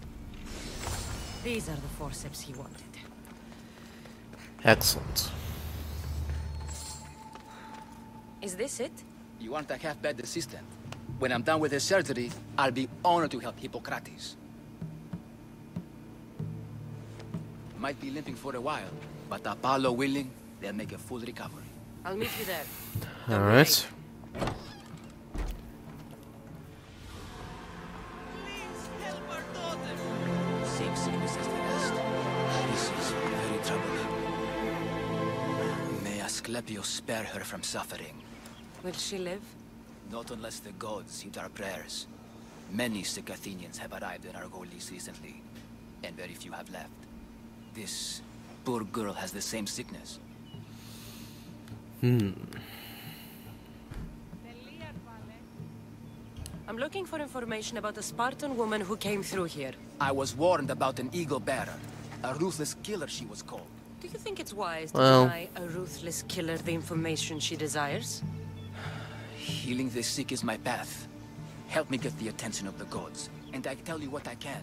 These are the forceps he wanted. Excellent. Is this it? You aren't a half-bad assistant. When I'm done with the surgery, I'll be honored to help Hippokrates. Might be limping for a while, but Apollo willing, they'll make a full recovery. I'll meet you there. All right. Same sickness as the rest. This is very troubling. May Asclepius spare her from suffering. Will she live? Not unless the gods heed our prayers. Many sick Athenians have arrived in Argolis recently, and very few have left. This poor girl has the same sickness. I'm looking for information about a Spartan woman who came through here. I was warned about an eagle bearer. A ruthless killer, she was called. Do you think it's wise to deny a ruthless killer the information she desires? Healing the sick is my path. Help me get the attention of the gods, and I tell you what I can.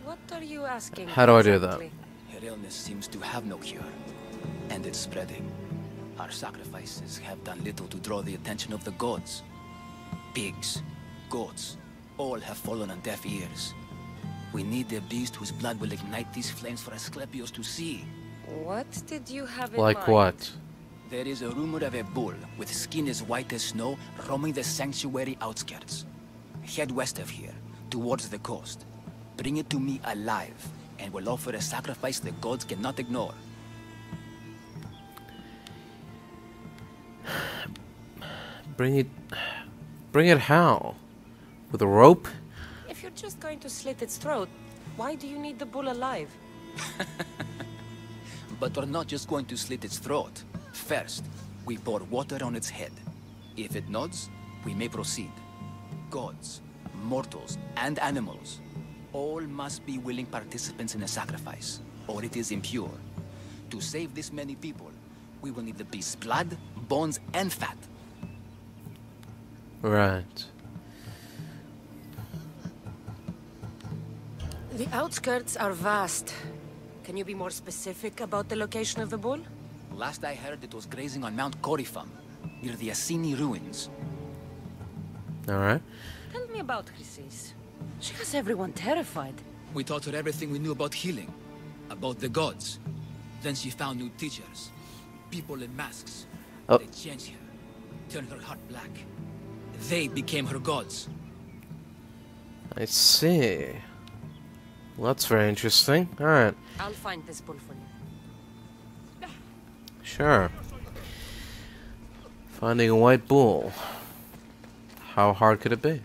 What are you asking? How do I do that? Her illness seems to have no cure, and it's spreading. Our sacrifices have done little to draw the attention of the gods. Pigs, goats, all have fallen on deaf ears. We need a beast whose blood will ignite these flames for Asclepius to see. What did you have in Like mind? what? There is a rumor of a bull with skin as white as snow roaming the sanctuary outskirts. Head west of here, towards the coast. Bring it to me alive, and we'll offer a sacrifice the gods cannot ignore. Bring it how? With a rope? If you're just going to slit its throat, why do you need the bull alive? But we're not just going to slit its throat. First, we pour water on its head. If it nods, we may proceed. Gods, mortals, and animals, all must be willing participants in a sacrifice, or it is impure. To save this many people, we will need the beast's blood, bones, and fat. Right. The outskirts are vast. Can you be more specific about the location of the bull? Last I heard, it was grazing on Mount Corifum, near the Assini ruins. Alright. Tell me about Chrysis. She has everyone terrified. We taught her everything we knew about healing, about the gods. Then she found new teachers, people in masks. They changed her, turned her heart black. They became her gods. I see. Well, that's very interesting. Alright. I'll find this bull for you. Sure. Finding a white bull. How hard could it be?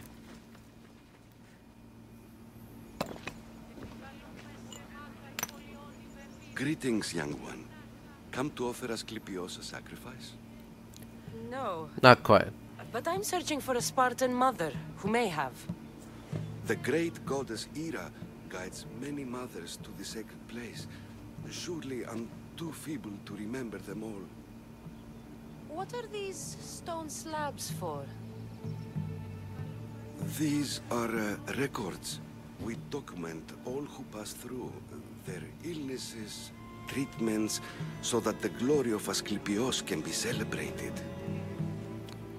Greetings, young one. Come to offer Asclepios a sacrifice? No. Not quite. But I'm searching for a Spartan mother who may have. The great goddess Hera guides many mothers to the sacred place. Surely I'm too feeble to remember them all. What are these stone slabs for? These are records. We document all who pass through, their illnesses, treatments, so that the glory of Asclepios can be celebrated.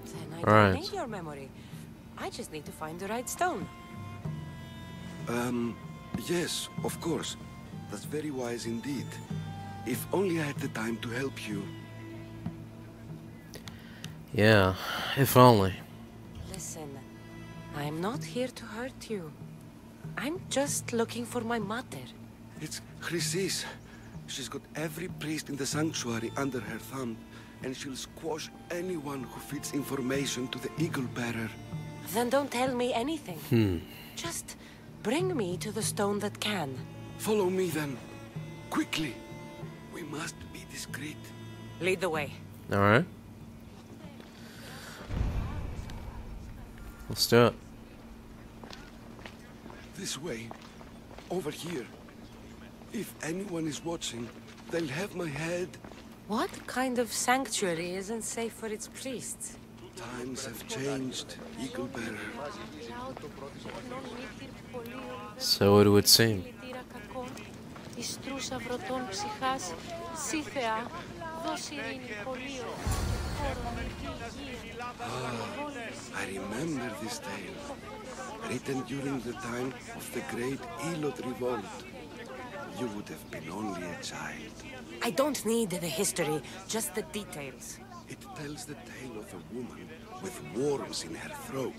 Then I don't need your memory. I just need to find the right stone. Yes, of course. That's very wise indeed. If only I had the time to help you. Yeah, if only. Listen, I'm not here to hurt you. I'm just looking for my mother. It's Chrysis. She's got every priest in the sanctuary under her thumb, and she'll squash anyone who feeds information to the Eagle Bearer. Then don't tell me anything. Just bring me to the stone that can. Follow me then. Quickly. We must be discreet. Lead the way. Alright. Let's do it. This way. Over here. If anyone is watching, they'll have my head. What kind of sanctuary isn't safe for its priests? Times have changed, Eagle Bearer. So it would seem. I remember this tale. Written during the time of the great Elot revolt. You would have been only a child. I don't need the history, just the details. It tells the tale of a woman with worms in her throat.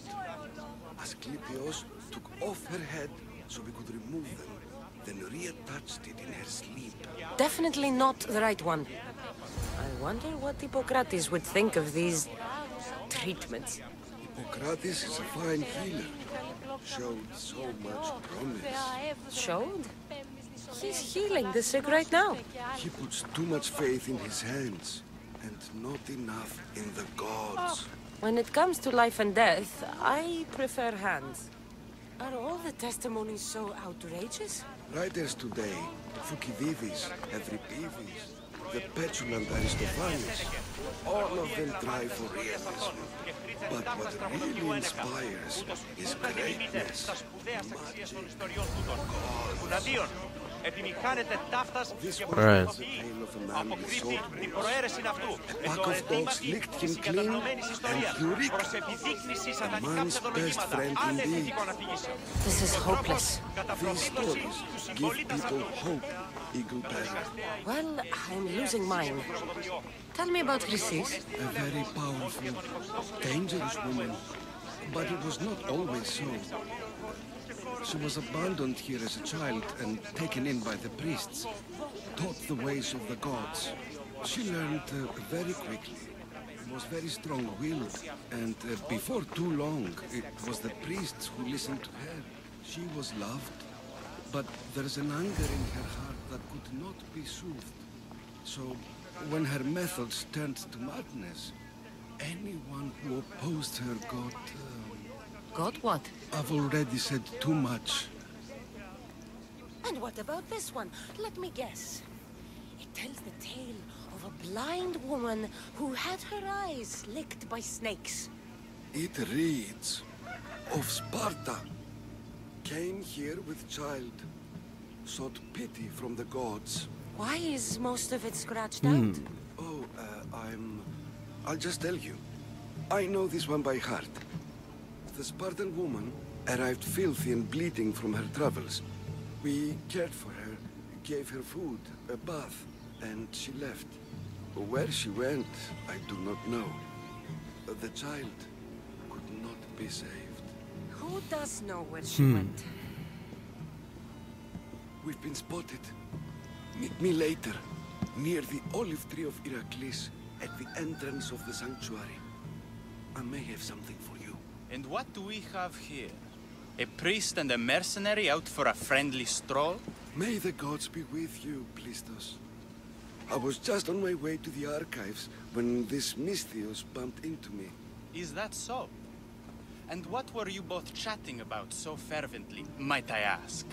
Asclepios took off her head so we could remove them, then reattached it in her sleep. Definitely not the right one. I wonder what Hippokrates would think of these treatments. Hippokrates is a fine healer. Showed so much promise. Showed? He's healing the sick right now. He puts too much faith in his hands, and not enough in the gods. When it comes to life and death, I prefer hands. Are all the testimonies so outrageous? Writers today, Thucydides, Hermippos, the petulant Aristophanes, all of them try for realism. But what really inspires is greatness, magic, gods. This was the tale of a man with sword wounds. A pack of dogs licked him clean, and Eureka, a man's best friend indeed. This is hopeless. These stories give people hope, Eagle Bearer. Well, I'm losing mine. Tell me about Chrysis. A very powerful, dangerous woman, but it was not always so. She was abandoned here as a child and taken in by the priests, taught the ways of the gods. She learned very quickly, was very strong-willed, and before too long, it was the priests who listened to her. She was loved, but there's an anger in her heart that could not be soothed. So, when her methods turned to madness, anyone who opposed her Got what? I've already said too much. And what about this one? Let me guess. It tells the tale of a blind woman who had her eyes licked by snakes. It reads of Sparta. Came here with child. Sought pity from the gods. Why is most of it scratched out? Oh, I'll just tell you. I know this one by heart. The Spartan woman arrived filthy and bleeding from her travels. We cared for her, gave her food, a bath, and she left. Where she went, I do not know. The child could not be saved. Who does know where she went? We've been spotted. Meet me later, near the olive tree of Heracles, at the entrance of the sanctuary. I may have something for you. And what do we have here? A priest and a mercenary out for a friendly stroll? May the gods be with you, Plistos. I was just on my way to the archives when this Misthios bumped into me. Is that so? And what were you both chatting about so fervently, might I ask?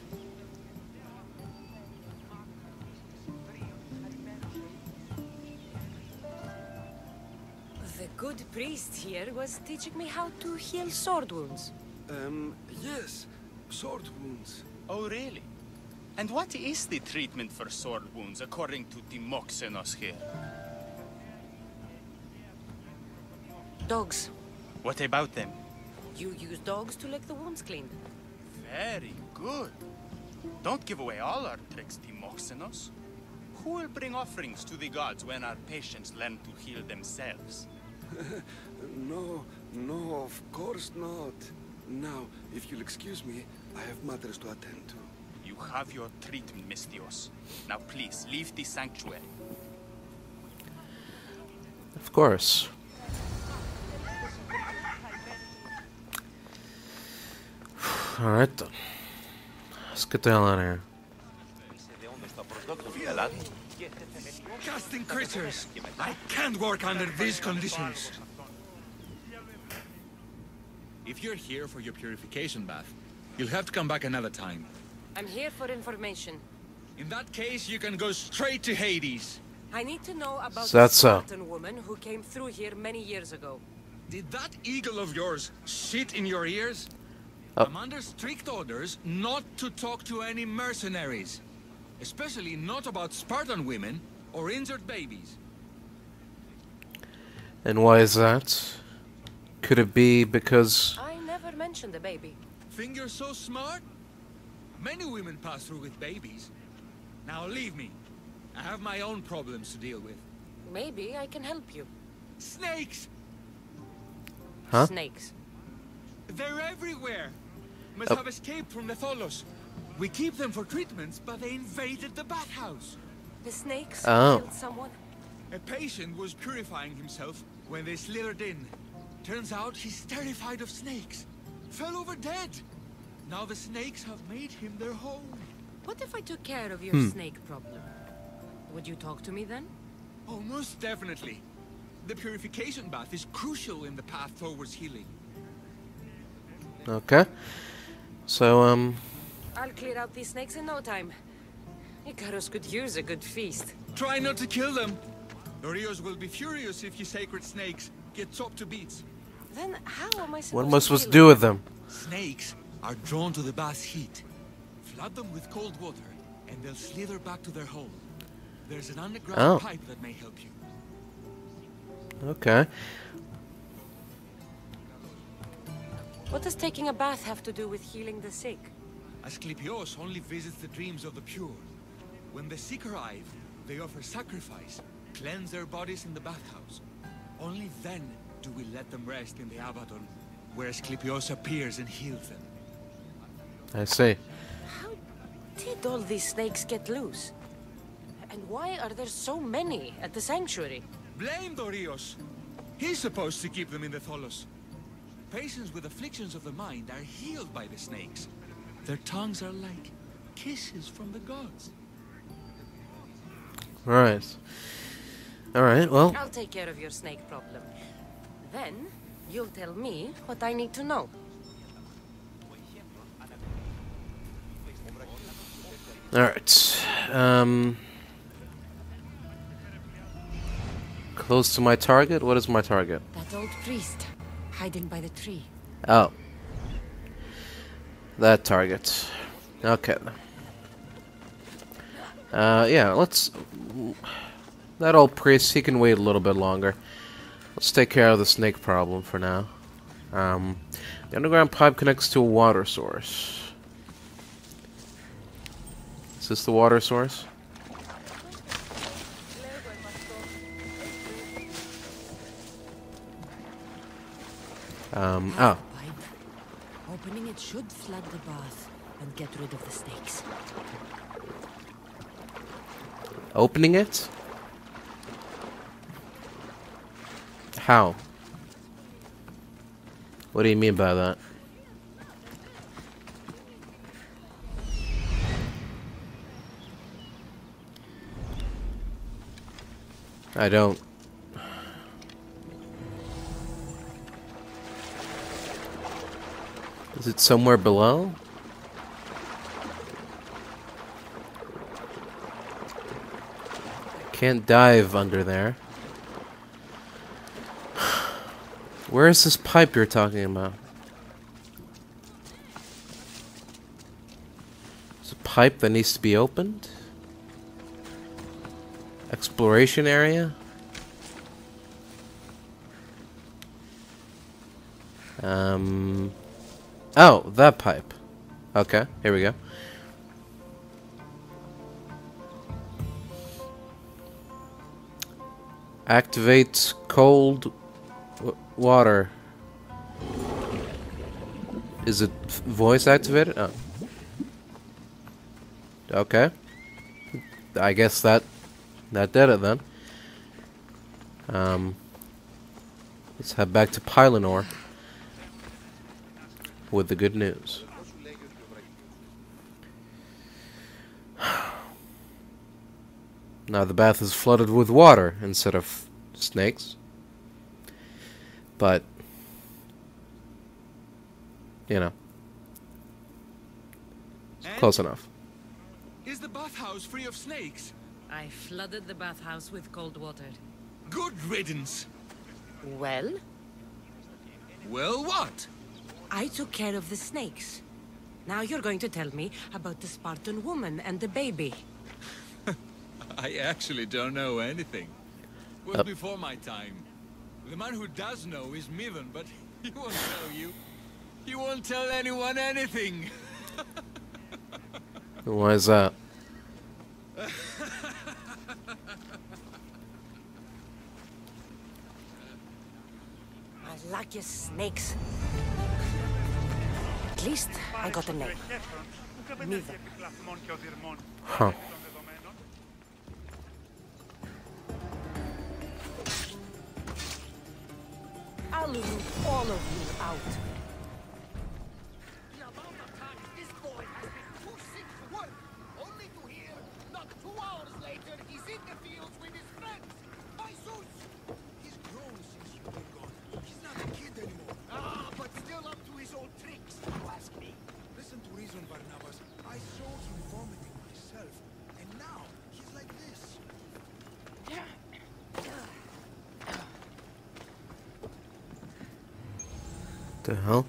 The good priest here was teaching me how to heal sword wounds. Yes. Sword wounds. Oh, really? And what is the treatment for sword wounds according to Timoxenos here? Dogs. What about them? You use dogs to lick the wounds clean. Very good. Don't give away all our tricks, Timoxenos. Who will bring offerings to the gods when our patients learn to heal themselves? No, of course not. Now, if you'll excuse me, I have matters to attend to. You have your treatment, Mistios. Now please, leave the sanctuary. Of course. Alright then. Let's get the hell out of here. Disgusting creatures! I can't work under these conditions. If you're here for your purification bath, you'll have to come back another time. I'm here for information. In that case, you can go straight to Hades. I need to know about So that's the so. Spartan woman who came through here many years ago. Did that eagle of yours shit in your ears? Oh. I'm under strict orders not to talk to any mercenaries. Especially not about Spartan women or injured babies. And why is that? Could it be because... I never mentioned the baby. Think you're so smart? Many women pass through with babies. Now leave me. I have my own problems to deal with. Maybe I can help you. Snakes! Huh? Snakes. They're everywhere! Must Oh. have escaped from the Tholos. We keep them for treatments, but they invaded the bathhouse. The snakes Oh. killed someone? A patient was purifying himself when they slithered in. Turns out he's terrified of snakes. Fell over dead. Now the snakes have made him their home. What if I took care of your snake problem? Would you talk to me then? Oh, most definitely. The purification bath is crucial in the path towards healing. Okay. So, I'll clear out these snakes in no time. Icarus could use a good feast. Try not to kill them. Dorios will be furious if you sacred snakes get chopped to bits. Then how am I supposed what am I supposed to kill do with them? Snakes are drawn to the bath's heat. Flood them with cold water, and they'll slither back to their hole. There's an underground pipe that may help you. Okay. What does taking a bath have to do with healing the sick? Asclepios only visits the dreams of the pure. When the sick arrive, they offer sacrifice, cleanse their bodies in the bathhouse. Only then do we let them rest in the Abaddon, where Asclepios appears and heals them. I see. How did all these snakes get loose? And why are there so many at the sanctuary? Blame Dorios. He's supposed to keep them in the Tholos. Patients with afflictions of the mind are healed by the snakes. Their tongues are like kisses from the gods. Right. Alright, well... I'll take care of your snake problem. Then, you'll tell me what I need to know. Alright. Close to my target? What is my target? That old priest, hiding by the tree. Oh. That target. Okay. Yeah, let's... That old priest, he can wait a little bit longer. Let's take care of the snake problem for now. The underground pipe connects to a water source. Is this the water source? Oh. Opening it should flood the bath and get rid of the snakes. Opening it? How? What do you mean by that? I don't. Is it somewhere below? I can't dive under there. Where is this pipe you're talking about? There's a pipe that needs to be opened. Exploration area. Oh, that pipe. Okay, here we go. Activates cold water. Is it voice activated? Oh. Okay. I guess that did it then. Let's head back to Pylanor with the good news. Now the bath is flooded with water instead of snakes. But, you know, it's close enough. Is the bathhouse free of snakes? I flooded the bathhouse with cold water. Good riddance. Well? Well, what? I took care of the snakes. Now you're going to tell me about the Spartan woman and the baby. I actually don't know anything. It was before my time. The man who does know is Midan, but he won't tell you. He won't tell anyone anything. Why is that? I like your snakes. At least I got a name. Midas. Huh. I'll root all of you out. The amount of times this boy has been too sick to work, only to hear, not 2 hours later, he's in the fields with his friends. My Zeus! He's grown since you've been gone. He's not a kid anymore. Ah, but still up to his old tricks, if you ask me. Listen to reason, Barnabas. I saw him vomiting myself, and now he's like this. The hell?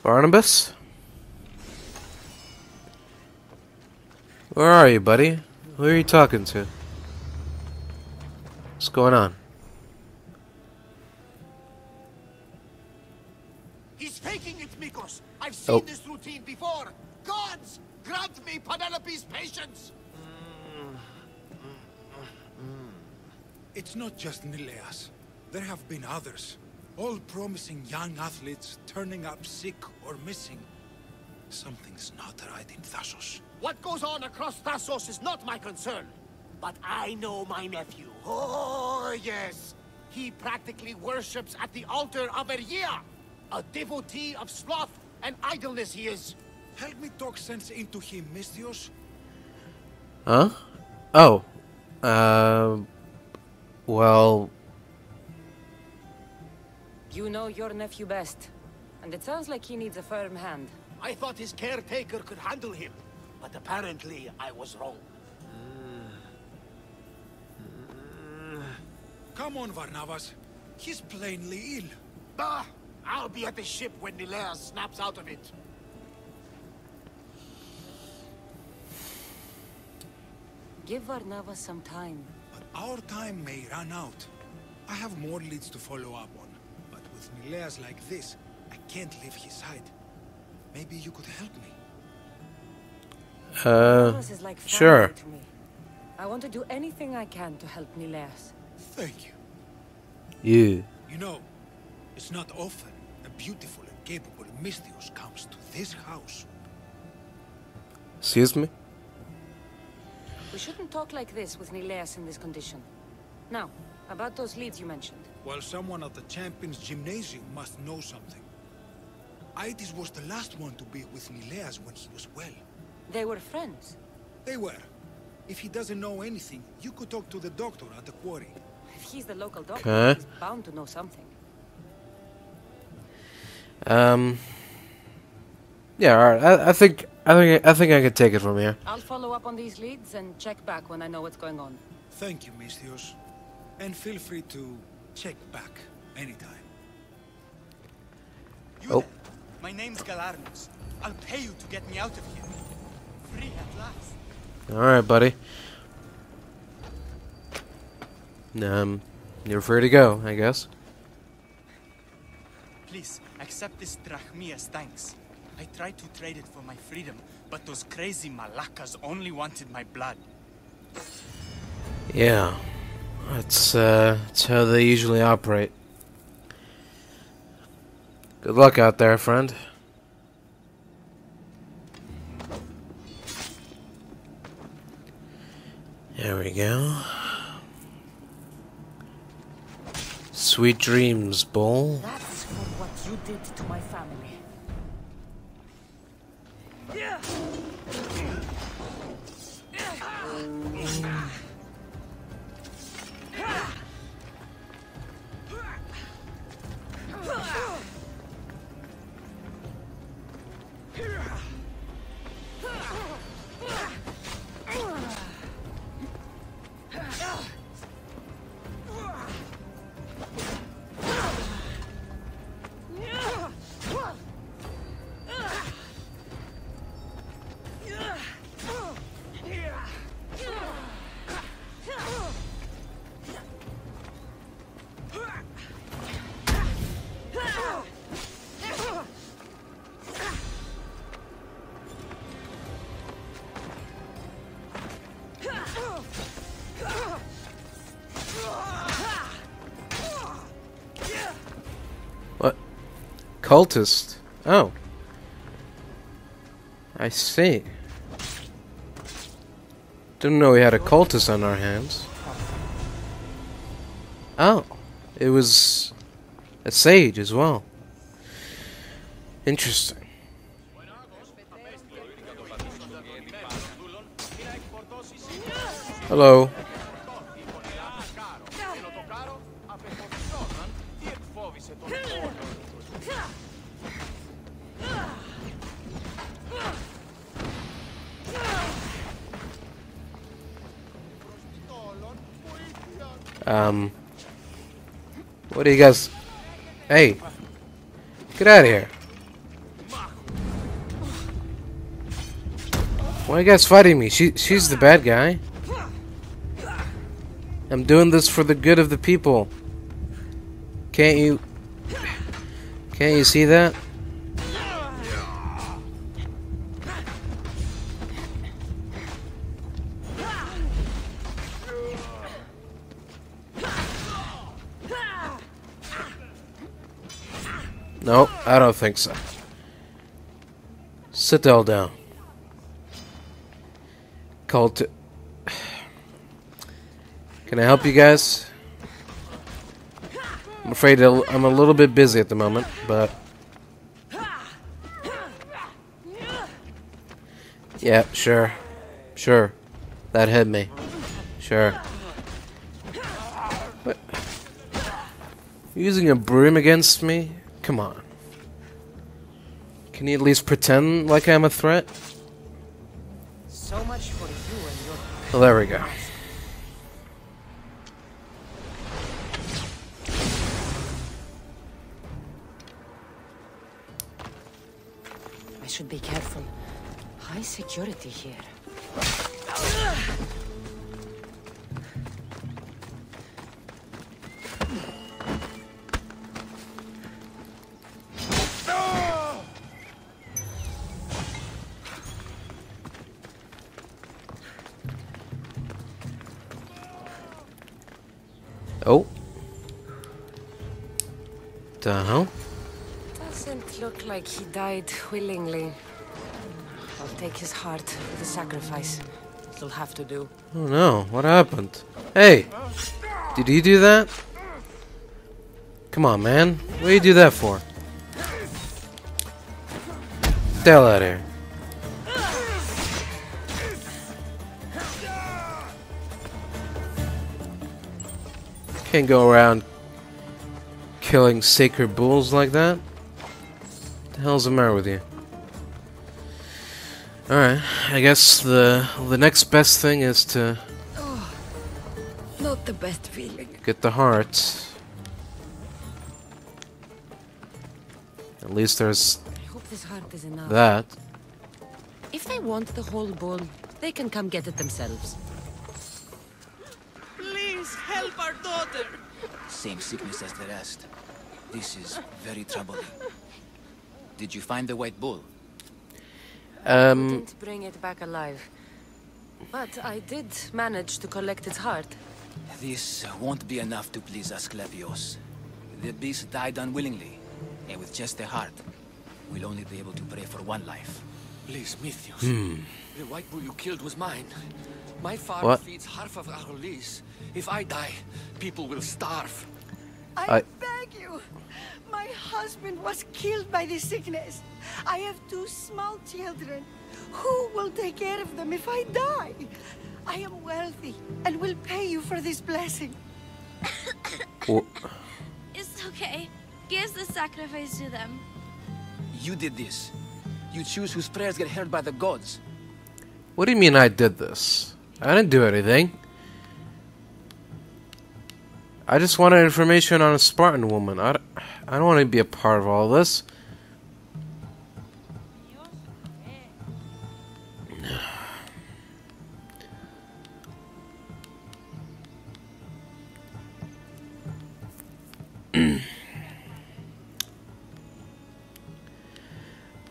Barnabas? Where are you, buddy? Who are you talking to? What's going on? He's faking it, Mikos. I've seen this routine before. Gods, grant me Penelope's patience. It's not just Nileas. There have been others. All promising young athletes turning up sick or missing. Something's not right in Thassos. What goes on across Thassos is not my concern. But I know my nephew. Oh, yes. He practically worships at the altar of Ergia. A devotee of sloth and idleness he is. Help me talk sense into him, Misthios. Huh? Oh. Well... You know your nephew best, and it sounds like he needs a firm hand. I thought his caretaker could handle him, but apparently I was wrong. Come on, Barnabas. He's plainly ill. Bah! I'll be at the ship when Nileas snaps out of it. Give Varnava some time. But our time may run out. I have more leads to follow up on. But with Nileas like this, I can't leave his side. Maybe you could help me. Nileas is like family sure. to me. I want to do anything I can to help Nileas. Thank you. You. You know, it's not often a beautiful and capable Misthios comes to this house. Excuse me? We shouldn't talk like this with Nileas in this condition. Now, about those leads you mentioned. Well, someone at the Champions Gymnasium must know something. Iobates was the last one to be with Nileas when he was well. They were friends? They were. If he doesn't know anything, you could talk to the doctor at the quarry. If he's the local doctor, Okay. he's bound to know something. Yeah, alright. I think I can take it from here. I'll follow up on these leads and check back when I know what's going on. Thank you, Misthios. And feel free to check back anytime. You there. My name's Galarnos. I'll pay you to get me out of here. Alright, buddy. You're free to go, I guess. Please, accept this drachmi as thanks. I tried to trade it for my freedom, but those crazy malakas only wanted my blood. Yeah. That's how they usually operate. Good luck out there, friend. There we go. Sweet dreams, Bull. That's for what you did to my family. What? Cultist? Oh. I see. Didn't know we had a cultist on our hands. Oh. It was a sage as well. Interesting. Hello. What do you guys... Hey! Get out of here! Why are you guys fighting me? She's the bad guy. I'm doing this for the good of the people. Can't you see that? Nope, I don't think so. Sit all down. Can I help you guys? I'm afraid I'm a little bit busy at the moment, but... Yeah, sure. Sure. That hit me. Sure. What? Using a broom against me? Come on. Can you at least pretend like I'm a threat? So much for you and your... Well, there we go. I should be careful. High security here. Oh. The hell? Doesn't look like he died willingly. I'll take his heart for the sacrifice. It'll have to do. Oh no, what happened? Hey! Did you do that? Come on, man. What do you do that for? Get the hell out of here. Can't go around killing sacred bulls like that. What the hell's the matter with you? Alright, I guess the next best thing is to... Oh, not the best feeling. Get the heart. At least there's I hope this heart is enough. that. If they want the whole bull, they can come get it themselves. Please help our daughter! Same sickness as the rest. This is very troubling. Did you find the white bull? Didn't bring it back alive. But I did manage to collect its heart. This won't be enough to please Asclepios. The beast died unwillingly, and with just the heart, we'll only be able to pray for one life. Please, Mythios. The white bull you killed was mine. My farm feeds half of Argolis. If I die, people will starve. I beg you. My husband was killed by this sickness. I have 2 small children. Who will take care of them if I die? I am wealthy and will pay you for this blessing. It's okay. Give the sacrifice to them. You did this. You choose whose prayers get heard by the gods. What do you mean I did this? I didn't do anything. I just wanted information on a Spartan woman. I don't want to be a part of all this.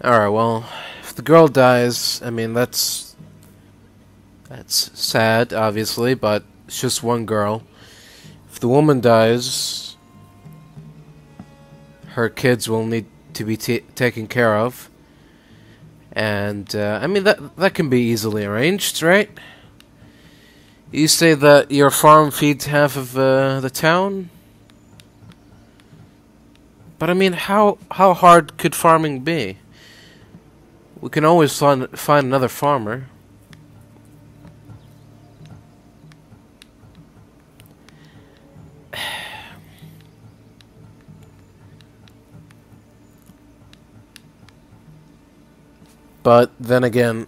Alright, well, if the girl dies, I mean, that's sad, obviously, but it's just one girl. If the woman dies, her kids will need to be taken care of. And, I mean, that can be easily arranged, right? You say that your farm feeds half of the town? But, I mean, how hard could farming be? We can always find another farmer. But then again,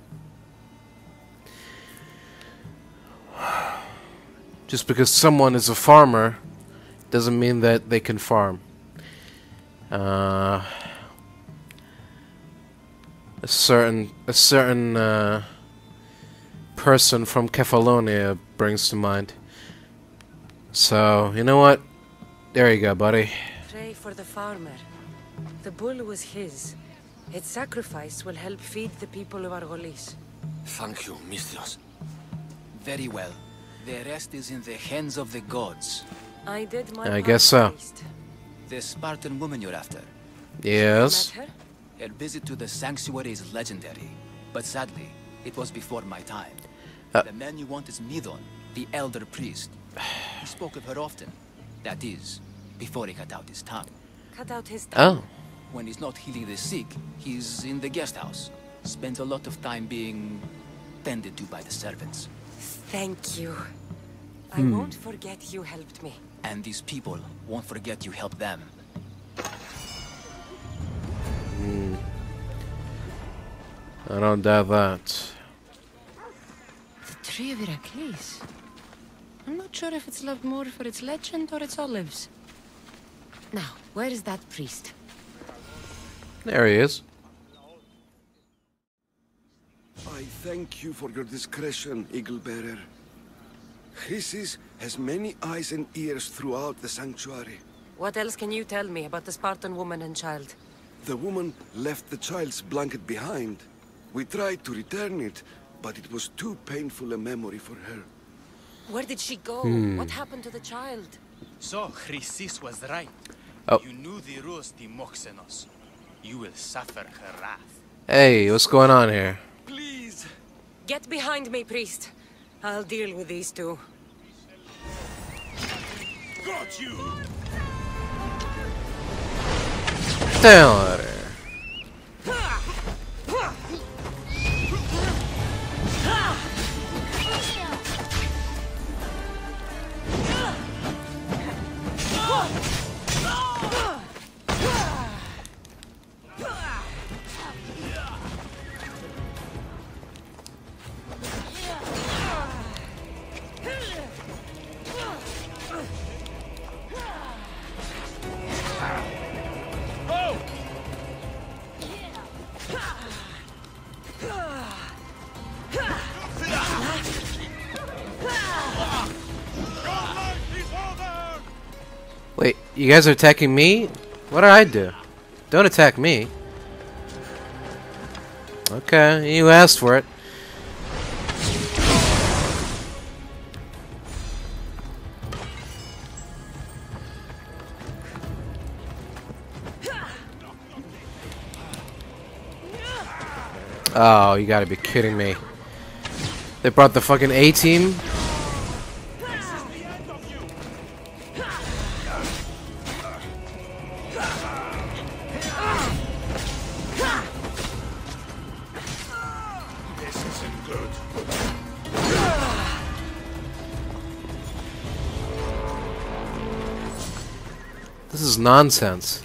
just because someone is a farmer doesn't mean that they can farm. A certain person from Kefalonia brings to mind. So, you know what? There you go, buddy. Pray for the farmer. The bull was his. Its sacrifice will help feed the people of Argolis. Thank you, Mythios. Very well. The rest is in the hands of the gods. I did my I guess so. The Spartan woman you're after. Yes. Met her? Her visit to the sanctuary is legendary, but sadly, it was before my time. The man you want is Midon, the elder priest. He spoke of her often. That is, before he cut out his tongue. Cut out his tongue? Oh. When he's not healing the sick, he's in the guest house. Spends a lot of time being tended to by the servants. Thank you. I won't forget you helped me. And these people won't forget you helped them. I don't doubt that. The tree of Heracles. I'm not sure if it's loved more for its legend or its olives. Now, where is that priest? There he is. I thank you for your discretion, Eagle Bearer. Chrysis has many eyes and ears throughout the sanctuary. What else can you tell me about the Spartan woman and child? The woman left the child's blanket behind. We tried to return it, but it was too painful a memory for her. Where did she go? What happened to the child? So, Chrysis was right. Oh. You knew the rules, Timoxenos. You will suffer her wrath. Hey, what's going on here? Please! Get behind me, priest. I'll deal with these two. Got you! Down out of here. You guys are attacking me? What did I do? Don't attack me. Okay, you asked for it. Oh, you gotta be kidding me. They brought the fucking A-team? This is nonsense.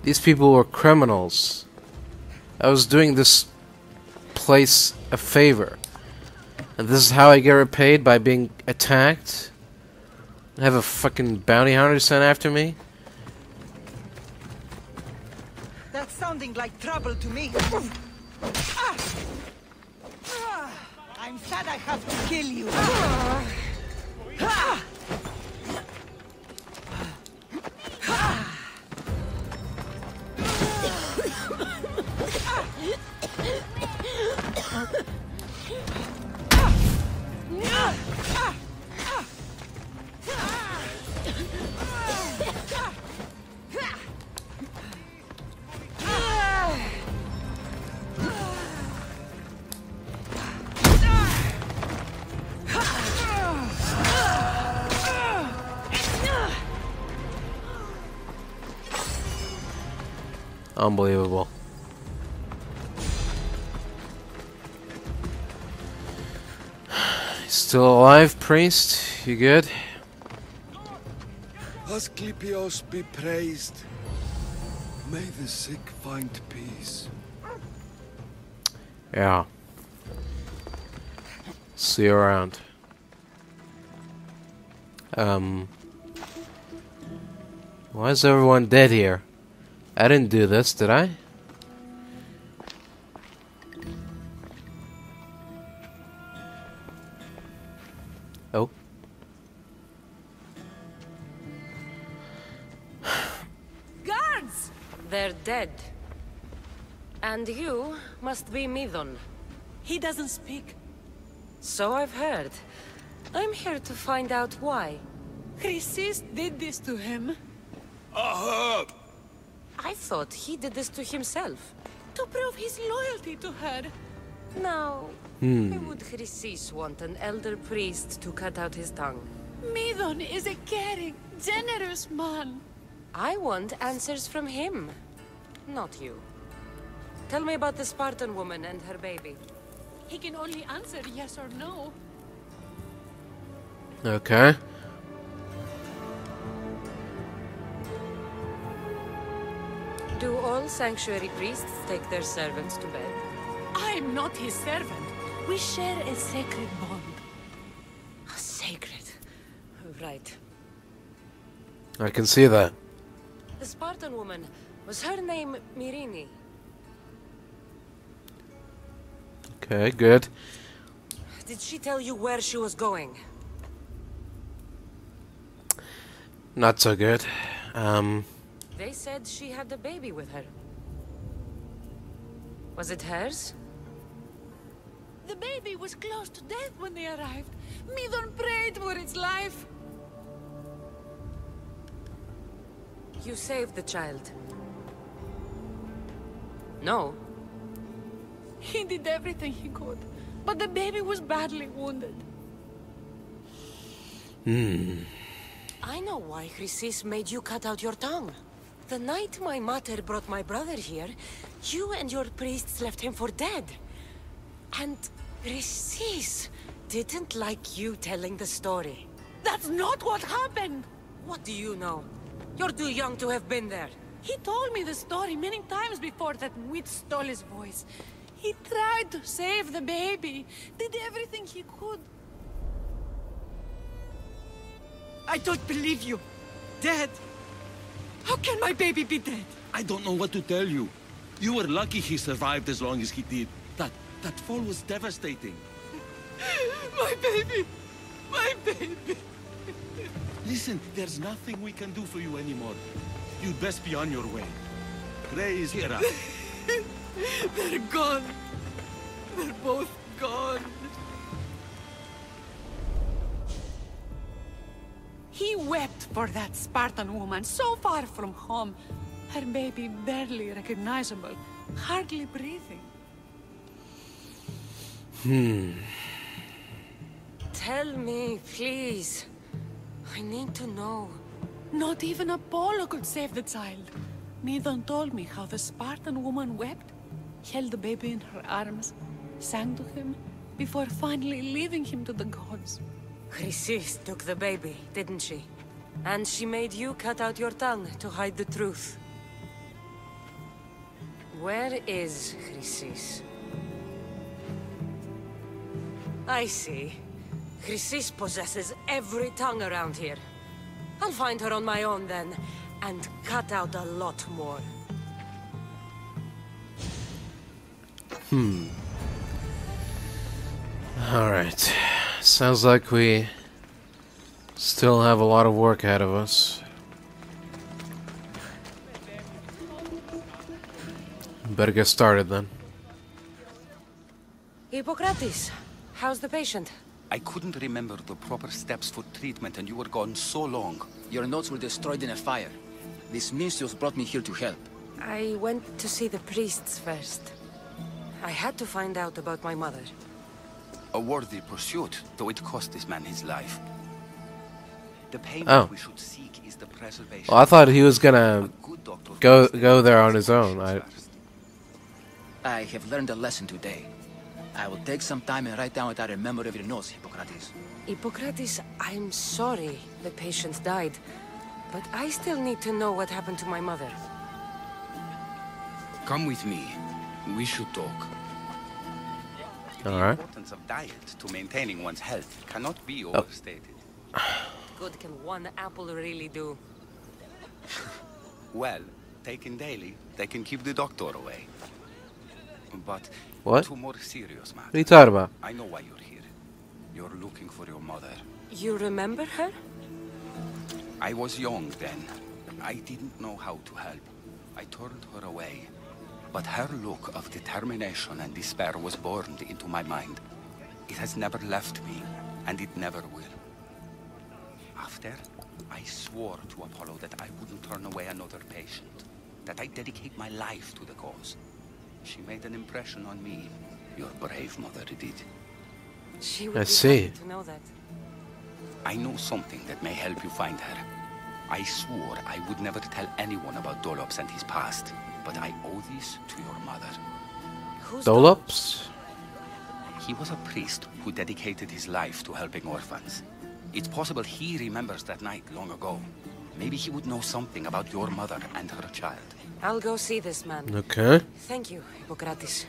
These people were criminals. I was doing this place a favor. And this is how I get repaid, by being attacked? I have a fucking bounty hunter sent after me? That's sounding like trouble to me. I'm sad I have to kill you. Unbelievable. Still alive, priest? You good? Asclepios be praised. May the sick find peace. Yeah. See you around. Why is everyone dead here? I didn't do this, did I? Oh. Guards! They're dead. And you must be Midon. He doesn't speak. So I've heard. I'm here to find out why. Chrysis did this to him. I thought he did this to himself. To prove his loyalty to her. Now, why would Chrysis want an elder priest to cut out his tongue? Midon is a caring, generous man. I want answers from him, not you. Tell me about the Spartan woman and her baby. He can only answer yes or no. Okay. Do all sanctuary priests take their servants to bed? I'm not his servant. We share a sacred bond. Sacred. Right. I can see that. The Spartan woman, was her name Myrine? Okay, good. Did she tell you where she was going? Not so good. They said she had a baby with her. Was it hers? The baby was close to death when they arrived. Midon prayed for its life. You saved the child. No. He did everything he could, but the baby was badly wounded. I know why Chrysis made you cut out your tongue. The night my mother brought my brother here, you and your priests left him for dead. And Chrysis didn't like you telling the story. That's not what happened! What do you know? You're too young to have been there. He told me the story many times before that witch stole his voice. He tried to save the baby, did everything he could. I don't believe you. Dead? How can my baby be dead? I don't know what to tell you. You were lucky he survived as long as he did. That fall was devastating. My baby! My baby! Listen, there's nothing we can do for you anymore. You'd best be on your way. Ray is here. They're gone. They're both gone. He wept for that Spartan woman so far from home. Her baby barely recognizable, hardly breathing. Tell me, please. I need to know. Not even Apollo could save the child. Medon told me how the Spartan woman wept, held the baby in her arms, sang to him, before finally leaving him to the gods. Chrysis took the baby, didn't she? And she made you cut out your tongue to hide the truth. Where is Chrysis? I see. Chrysis possesses every tongue around here. I'll find her on my own then, and cut out a lot more. Alright. Sounds like we still have a lot of work ahead of us. Better get started then. Hippokrates, how's the patient? I couldn't remember the proper steps for treatment and you were gone so long. Your notes were destroyed in a fire. This Misios brought me here to help. I went to see the priests first. I had to find out about my mother. A worthy pursuit, though it cost this man his life. The payment we should seek is the preservation. Well, I thought he was gonna go there on his own. I have learned a lesson today. I will take some time and write down what I remember of your notes, Hippokrates. Hippokrates, I'm sorry the patient died, but I still need to know what happened to my mother. Come with me. We should talk. All right. The importance of diet to maintaining one's health cannot be overstated. Good can one apple really do? Well, taken daily, they can keep the doctor away. But what? to more serious matters. What are you talking about? I know why you're here. You're looking for your mother. You remember her? I was young then. I didn't know how to help. I turned her away. But her look of determination and despair was burned into my mind. It has never left me, and it never will. After, I swore to Apollo that I wouldn't turn away another patient, that I'd dedicate my life to the cause. She made an impression on me. Your brave mother did. She would I be see. happy to know that. I know something that may help you find her. I swore I would never tell anyone about Dolops and his past, but I owe this to your mother. Who's Dolops? He was a priest who dedicated his life to helping orphans. It's possible he remembers that night long ago. Maybe he would know something about your mother and her child. I'll go see this man. Okay. Thank you, Hippokrates.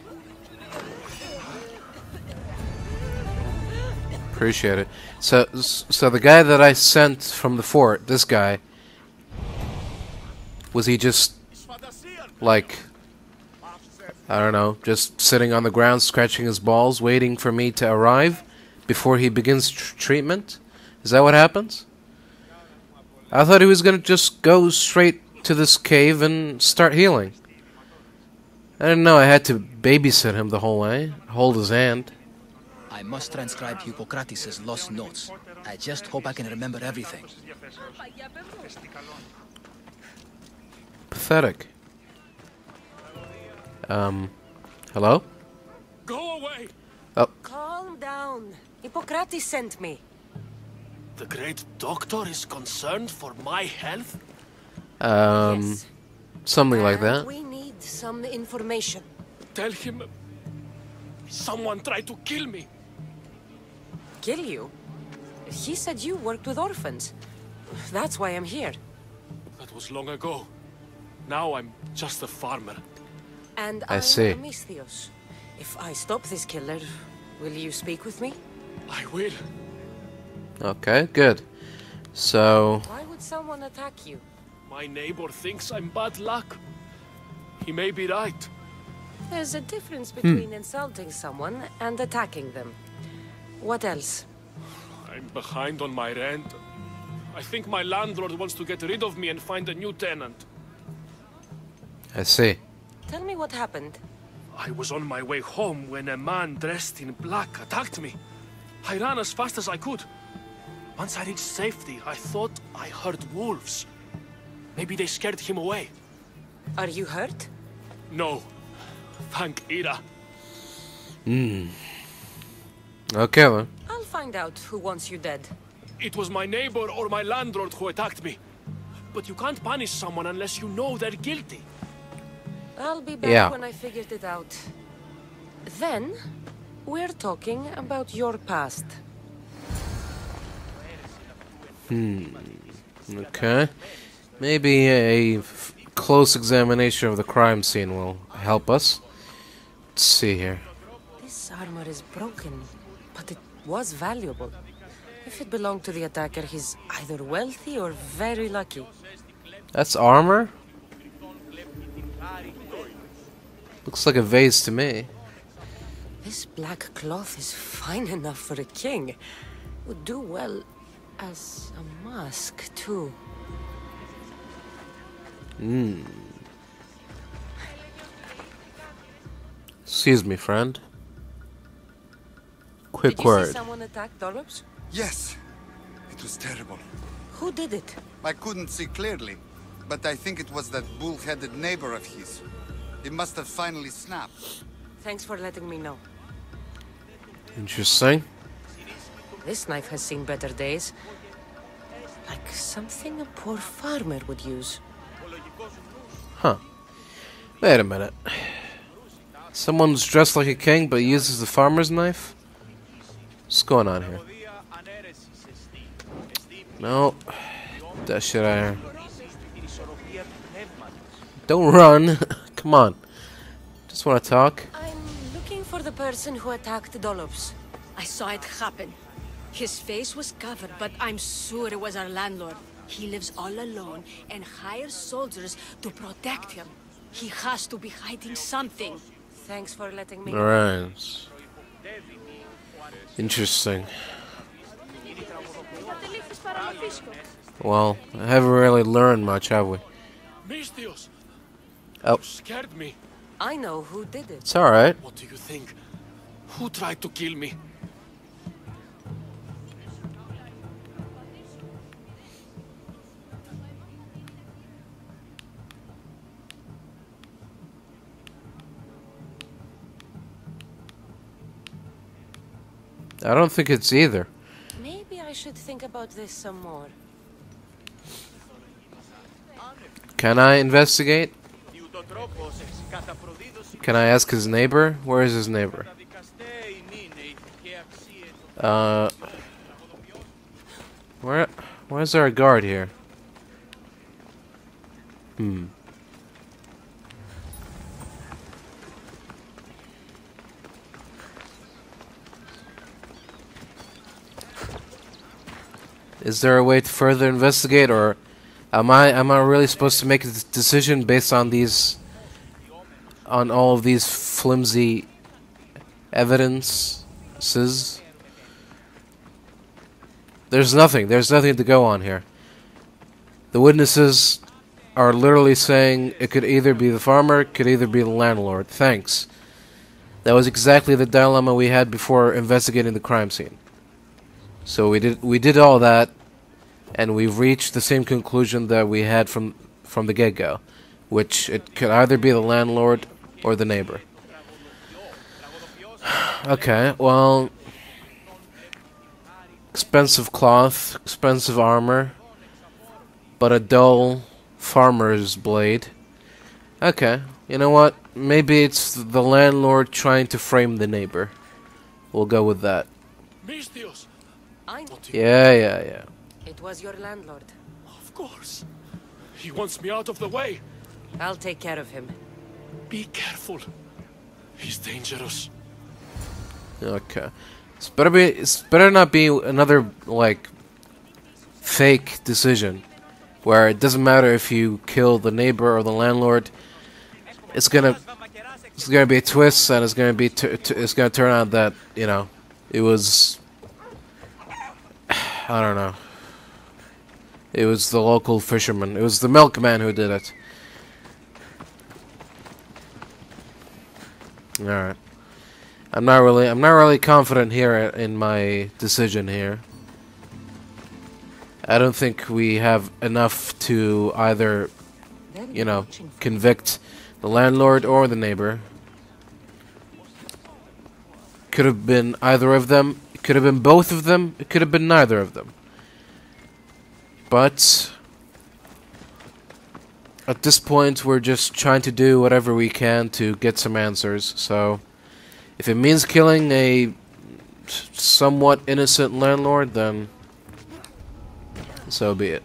Appreciate it. So the guy that I sent from the fort, this guy, was he just like, I don't know, just sitting on the ground scratching his balls waiting for me to arrive before he begins treatment? Is that what happens? I thought he was gonna just go straight to this cave and start healing. I didn't know I had to babysit him the whole way, hold his hand. I must transcribe Hippokrates' lost notes. I just hope I can remember everything. Pathetic. Hello? Go away! Oh. Calm down. Hippokrates sent me. The great doctor is concerned for my health? Yes. Something like that. We need some information. Tell him someone tried to kill me. Kill you? He said you worked with orphans. That's why I'm here. That was long ago. Now I'm just a farmer. And I I'm see. Misthios. If I stop this killer, will you speak with me? I will. Okay, good. So... Why would someone attack you? My neighbor thinks I'm bad luck. He may be right. There's a difference between insulting someone and attacking them. What else? I'm behind on my rent. I think my landlord wants to get rid of me and find a new tenant. I see. Tell me what happened. I was on my way home when a man dressed in black attacked me. I ran as fast as I could. Once I reached safety, I thought I heard wolves. Maybe they scared him away. Are you hurt? No. Thank Ira. Okay, then. I'll find out who wants you dead. It was my neighbor or my landlord who attacked me. But you can't punish someone unless you know they're guilty. I'll be back when I figured it out. Then, we're talking about your past. Okay. Maybe a close examination of the crime scene will help us. Let's see here. This armor is broken, but it was valuable. If it belonged to the attacker, he's either wealthy or very lucky. That's armor? Looks like a vase to me. This black cloth is fine enough for a king. Would do well as a mask, too. Excuse me, friend. Quick Did you word. see someone attack Dollops? Yes. It was terrible. Who did it? I couldn't see clearly, but I think it was that bull-headed neighbor of his. He must have finally snapped. Thanks for letting me know. Interesting. This knife has seen better days. Like something a poor farmer would use. Huh. Wait a minute. Someone's dressed like a king but uses the farmer's knife? What's going on here? No. That shit I... Don't run. Come on. Just want to talk. I'm looking for the person who attacked Dollops. I saw it happen. His face was covered, but I'm sure it was our landlord. He lives all alone and hires soldiers to protect him. He has to be hiding something. Thanks for letting me know. Alright. Interesting. Well, I haven't really learned much, have we? Mistios. Oh. You scared me. I know who did it. It's alright. What do you think? Who tried to kill me? I don't think it's either. Maybe I should think about this some more. Can I investigate? Can I ask his neighbor? Where is his neighbor? Where's our guard here? Is there a way to further investigate, or am I really supposed to make a decision based on all of these flimsy evidences? There's nothing to go on here. The witnesses are literally saying it could either be the farmer, it could either be the landlord. Thanks. That was exactly the dilemma we had before investigating the crime scene. So we did all that, and we've reached the same conclusion that we had from the get-go, which it could either be the landlord or the neighbor. Okay, well, expensive cloth, expensive armor, but a dull farmer's blade. Okay, you know what? Maybe it's the landlord trying to frame the neighbor. We'll go with that. Mistios. Yeah. It was your landlord. Of course. He wants me out of the way. I'll take care of him. Be careful. He's dangerous. Okay. It's better not be another, like, fake decision where it doesn't matter if you kill the neighbor or the landlord. It's gonna be a twist, and it's gonna turn out that, you know, it was, I don't know. It was the local fisherman. It was the milkman who did it. Alright. I'm not really confident here in my decision here. I don't think we have enough to either, you know, convict the landlord or the neighbor. Could have been either of them. It could have been both of them. It could have been neither of them. But at this point, we're just trying to do whatever we can to get some answers. So if it means killing a somewhat innocent landlord, then so be it.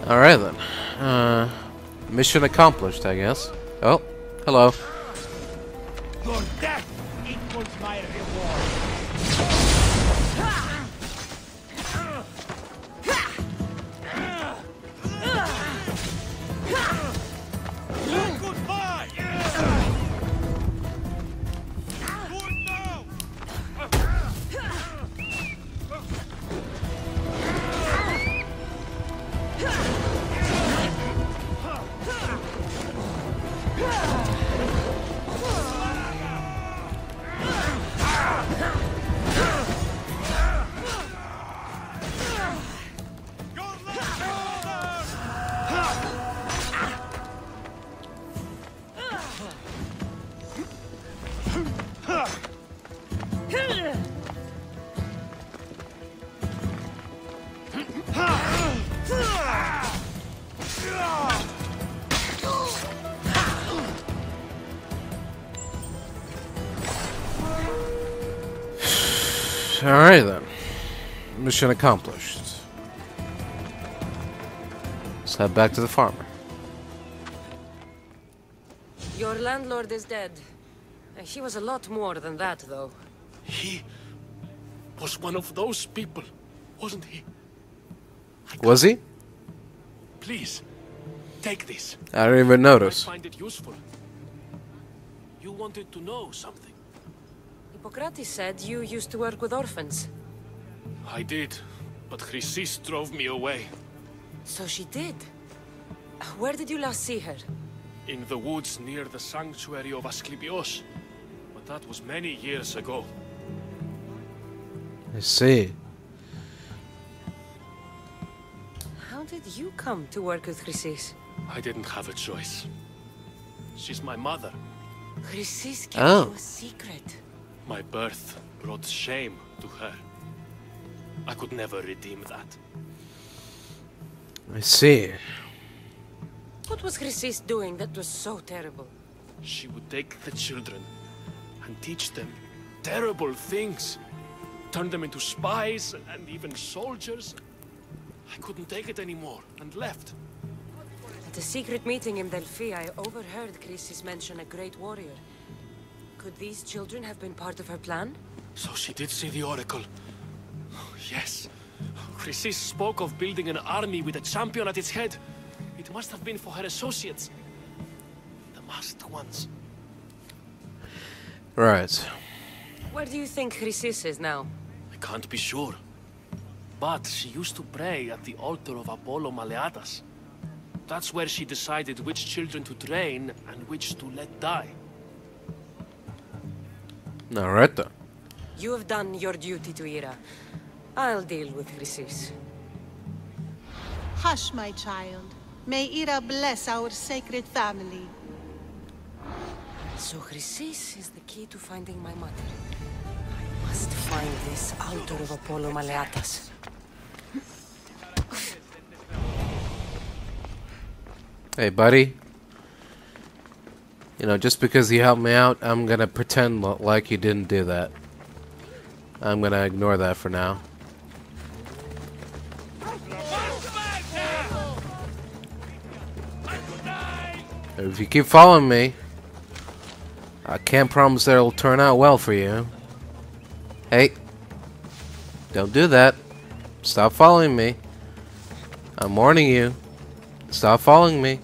Alright then. Mission accomplished, I guess. Oh, hello. Your death equals my reward. Goodbye. Alright then. Mission accomplished. Let's head back to the farmer. Your landlord is dead. He was a lot more than that, though. He was one of those people, wasn't he? Was he? Please, take this. I didn't even notice. I find it useful. You wanted to know something. Hippokrates said you used to work with orphans. I did, but Chrysis drove me away. So she did? Where did you last see her? In the woods near the sanctuary of Asclepios. But that was many years ago. I see. How did you come to work with Chrysis? I didn't have a choice. She's my mother. Chrysis kept you a secret. My birth brought shame to her. I could never redeem that. I see. What was Chrysis doing that was so terrible? She would take the children and teach them terrible things. Turn them into spies and even soldiers. I couldn't take it anymore and left. At a secret meeting in Delphi, I overheard Chrysis mention a great warrior. Could these children have been part of her plan? So she did see the oracle. Yes. Chrysis spoke of building an army with a champion at its head. It must have been for her associates. The masked ones. Right. Where do you think Chrysis is now? I can't be sure. But she used to pray at the altar of Apollo Maleatas. That's where she decided which children to train and which to let die. Alright then. You have done your duty to Ira. I'll deal with Chrysis. Hush, my child. May Ira bless our sacred family. So Chrysis is the key to finding my mother. I must find this altar of Apollo Maleatas. Hey, buddy. You know, just because you helped me out, I'm gonna pretend like you didn't do that. I'm gonna ignore that for now. If you keep following me, I can't promise that it'll turn out well for you. Hey, don't do that. Stop following me. I'm warning you. Stop following me.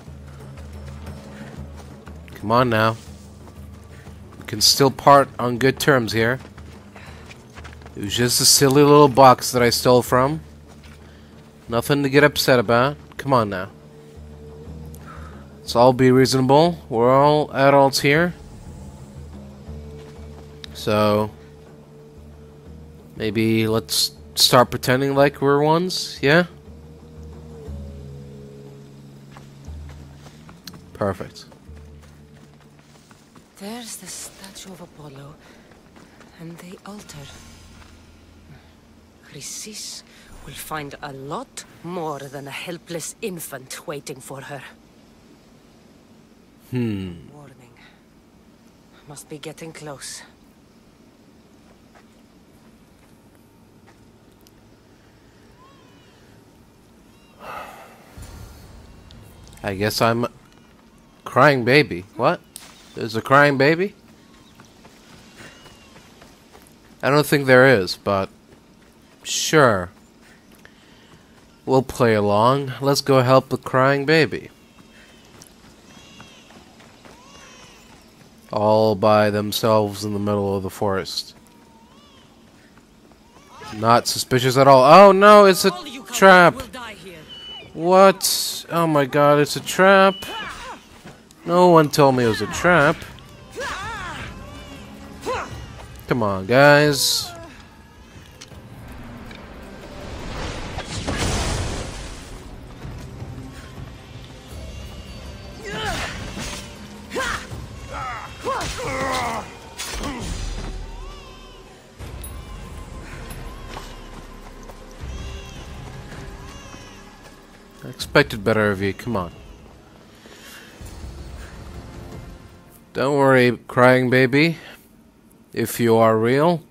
Come on now. We can still part on good terms here. It was just a silly little box that I stole from. Nothing to get upset about. Come on now. Let's all be reasonable. We're all adults here. So, maybe let's start pretending like we're ones, yeah? Perfect. There's the statue of Apollo and the altar. Chrysis will find a lot more than a helpless infant waiting for her. Warning. Must be getting close. I guess I'm a crying baby. What? There's a crying baby? I don't think there is, but sure. We'll play along. Let's go help the crying baby. All by themselves in the middle of the forest. Not suspicious at all. Oh no, it's a trap. What? Oh my god, it's a trap. No one told me it was a trap. Come on, guys. I expected better of you. Come on. Don't worry, crying baby. If you are real,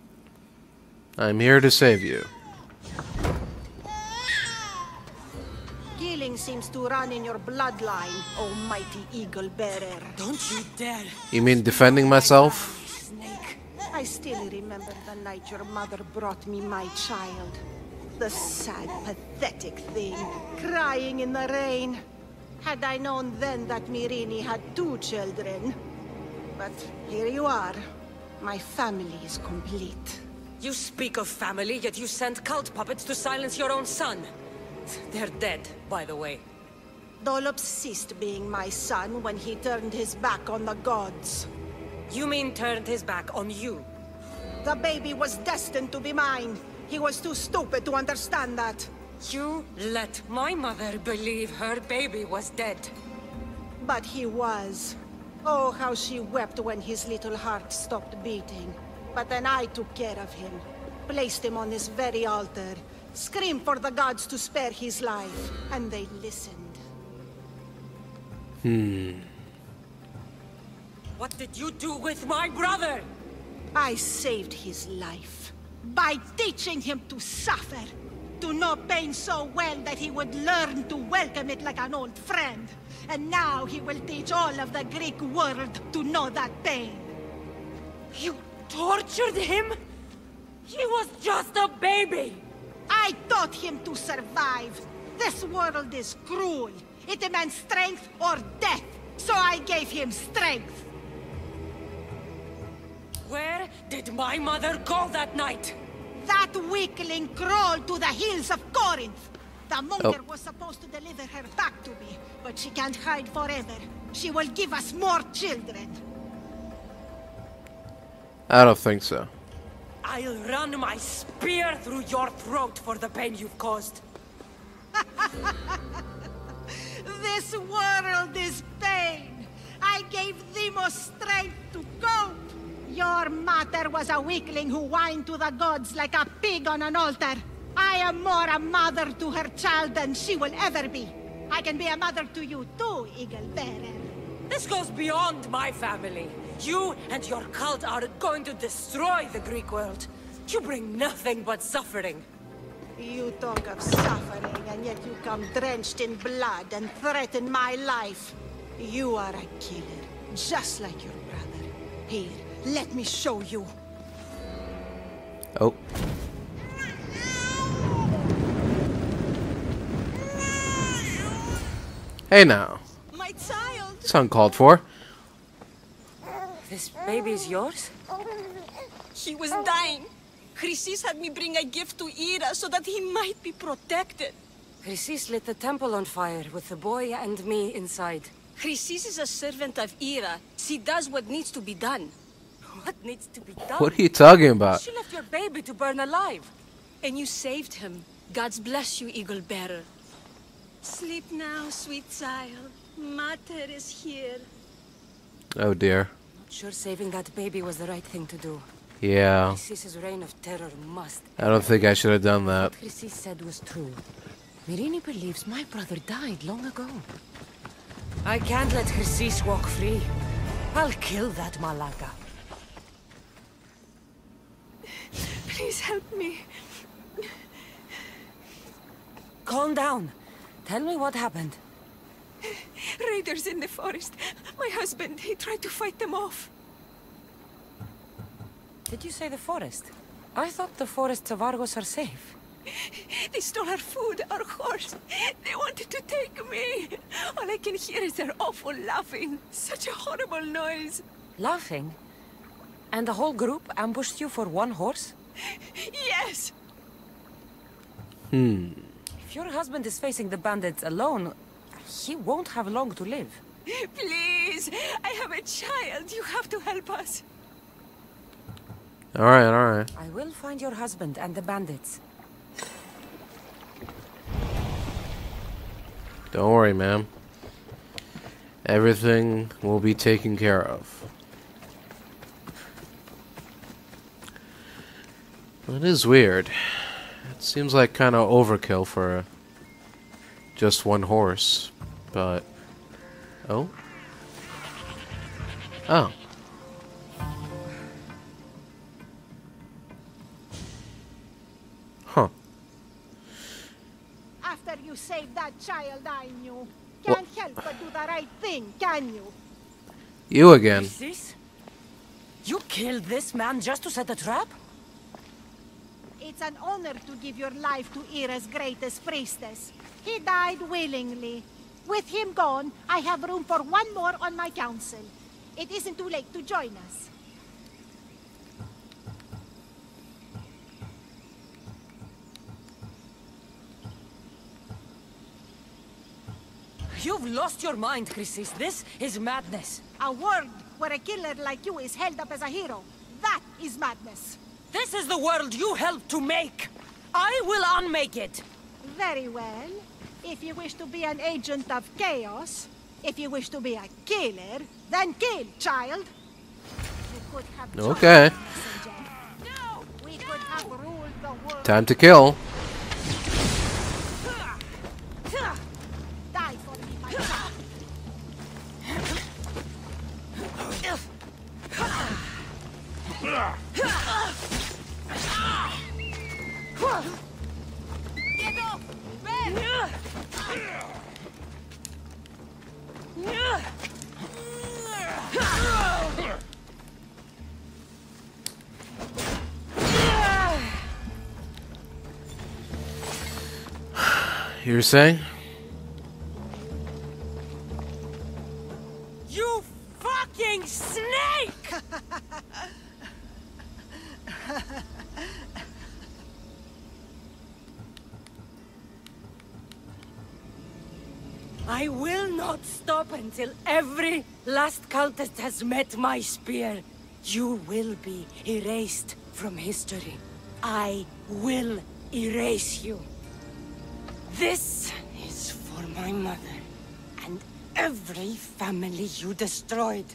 I'm here to save you. Killing seems to run in your bloodline, oh mighty eagle bearer. Don't you dare! You mean defending myself? I still remember the night your mother brought me my child. The sad, pathetic thing, crying in the rain. Had I known then that Myrini had 2 children. But here you are. My family is complete. You speak of family, yet you sent cult puppets to silence your own son. They're dead, by the way. Dolops ceased being my son when he turned his back on the gods. You mean turned his back on you? The baby was destined to be mine. He was too stupid to understand that. You let my mother believe her baby was dead. But he was. Oh, how she wept when his little heart stopped beating. But then I took care of him. Placed him on this very altar. Screamed for the gods to spare his life. And they listened. What did you do with my brother? I saved his life. By teaching him to suffer. To know pain so well that he would learn to welcome it like an old friend. And now he will teach all of the Greek world to know that pain. You tortured him? He was just a baby! I taught him to survive. This world is cruel. It demands strength or death. So I gave him strength. Where did my mother go that night? That weakling crawled to the hills of Corinth. The monger was supposed to deliver her back to me, but she can't hide forever. She will give us more children. I don't think so. I'll run my spear through your throat for the pain you've caused. This world is pain. I gave Demos strength to cope. Your mater was a weakling who whined to the gods like a pig on an altar. I am more a mother to her child than she will ever be. I can be a mother to you too, Eagle Bearer. This goes beyond my family. You and your cult are going to destroy the Greek world. You bring nothing but suffering. You talk of suffering, and yet you come drenched in blood and threaten my life. You are a killer, just like your brother. Here, let me show you. Oh. Hey now. My child. It's uncalled for. This baby is yours? He was dying. Chrysis had me bring a gift to Ira so that he might be protected. Chrysis lit the temple on fire with the boy and me inside. Chrysis is a servant of Ira. She does what needs to be done. What needs to be done? What are you talking about? She left your baby to burn alive. And you saved him. God's bless you, Eagle Bearer. Sleep now, sweet child. Mater is here. Oh dear. Not sure saving that baby was the right thing to do. Yeah. Chrysis' reign of terror must. I don't think I should have done that. What Chrysis said was true. Myrine believes my brother died long ago. I can't let Chrysis walk free. I'll kill that Malaka. Please help me. Calm down. Tell me what happened. Raiders in the forest. My husband, he tried to fight them off. Did you say the forest? I thought the forests of Argos are safe. They stole our food, our horse. They wanted to take me. All I can hear is their awful laughing. Such a horrible noise. Laughing? And the whole group ambushed you for one horse? Yes. If your husband is facing the bandits alone, he won't have long to live. Please, I have a child. You have to help us. Alright, alright. I will find your husband and the bandits. Don't worry, ma'am. Everything will be taken care of. It is weird. It seems like kind of overkill for just one horse, but... Oh? Oh. Huh. After you saved that child I knew, can't help but do the right thing, can you? You again. This? You killed this man just to set a trap? It's an honor to give your life to Ira's greatest priestess. He died willingly. With him gone, I have room for one more on my council. It isn't too late to join us. You've lost your mind, Chrysis. This is madness. A world where a killer like you is held up as a hero. That is madness. This is the world you helped to make. I will unmake it. Very well. If you wish to be an agent of chaos, if you wish to be a killer, then kill, child. You could have Okay. No, we could have ruled the world. Time to kill. Die for me, my child. Get off! Ben! You were saying? You fucking snake! I will not stop until every last cultist has met my spear. You will be erased from history. I will erase you. This is for my mother and every family you destroyed.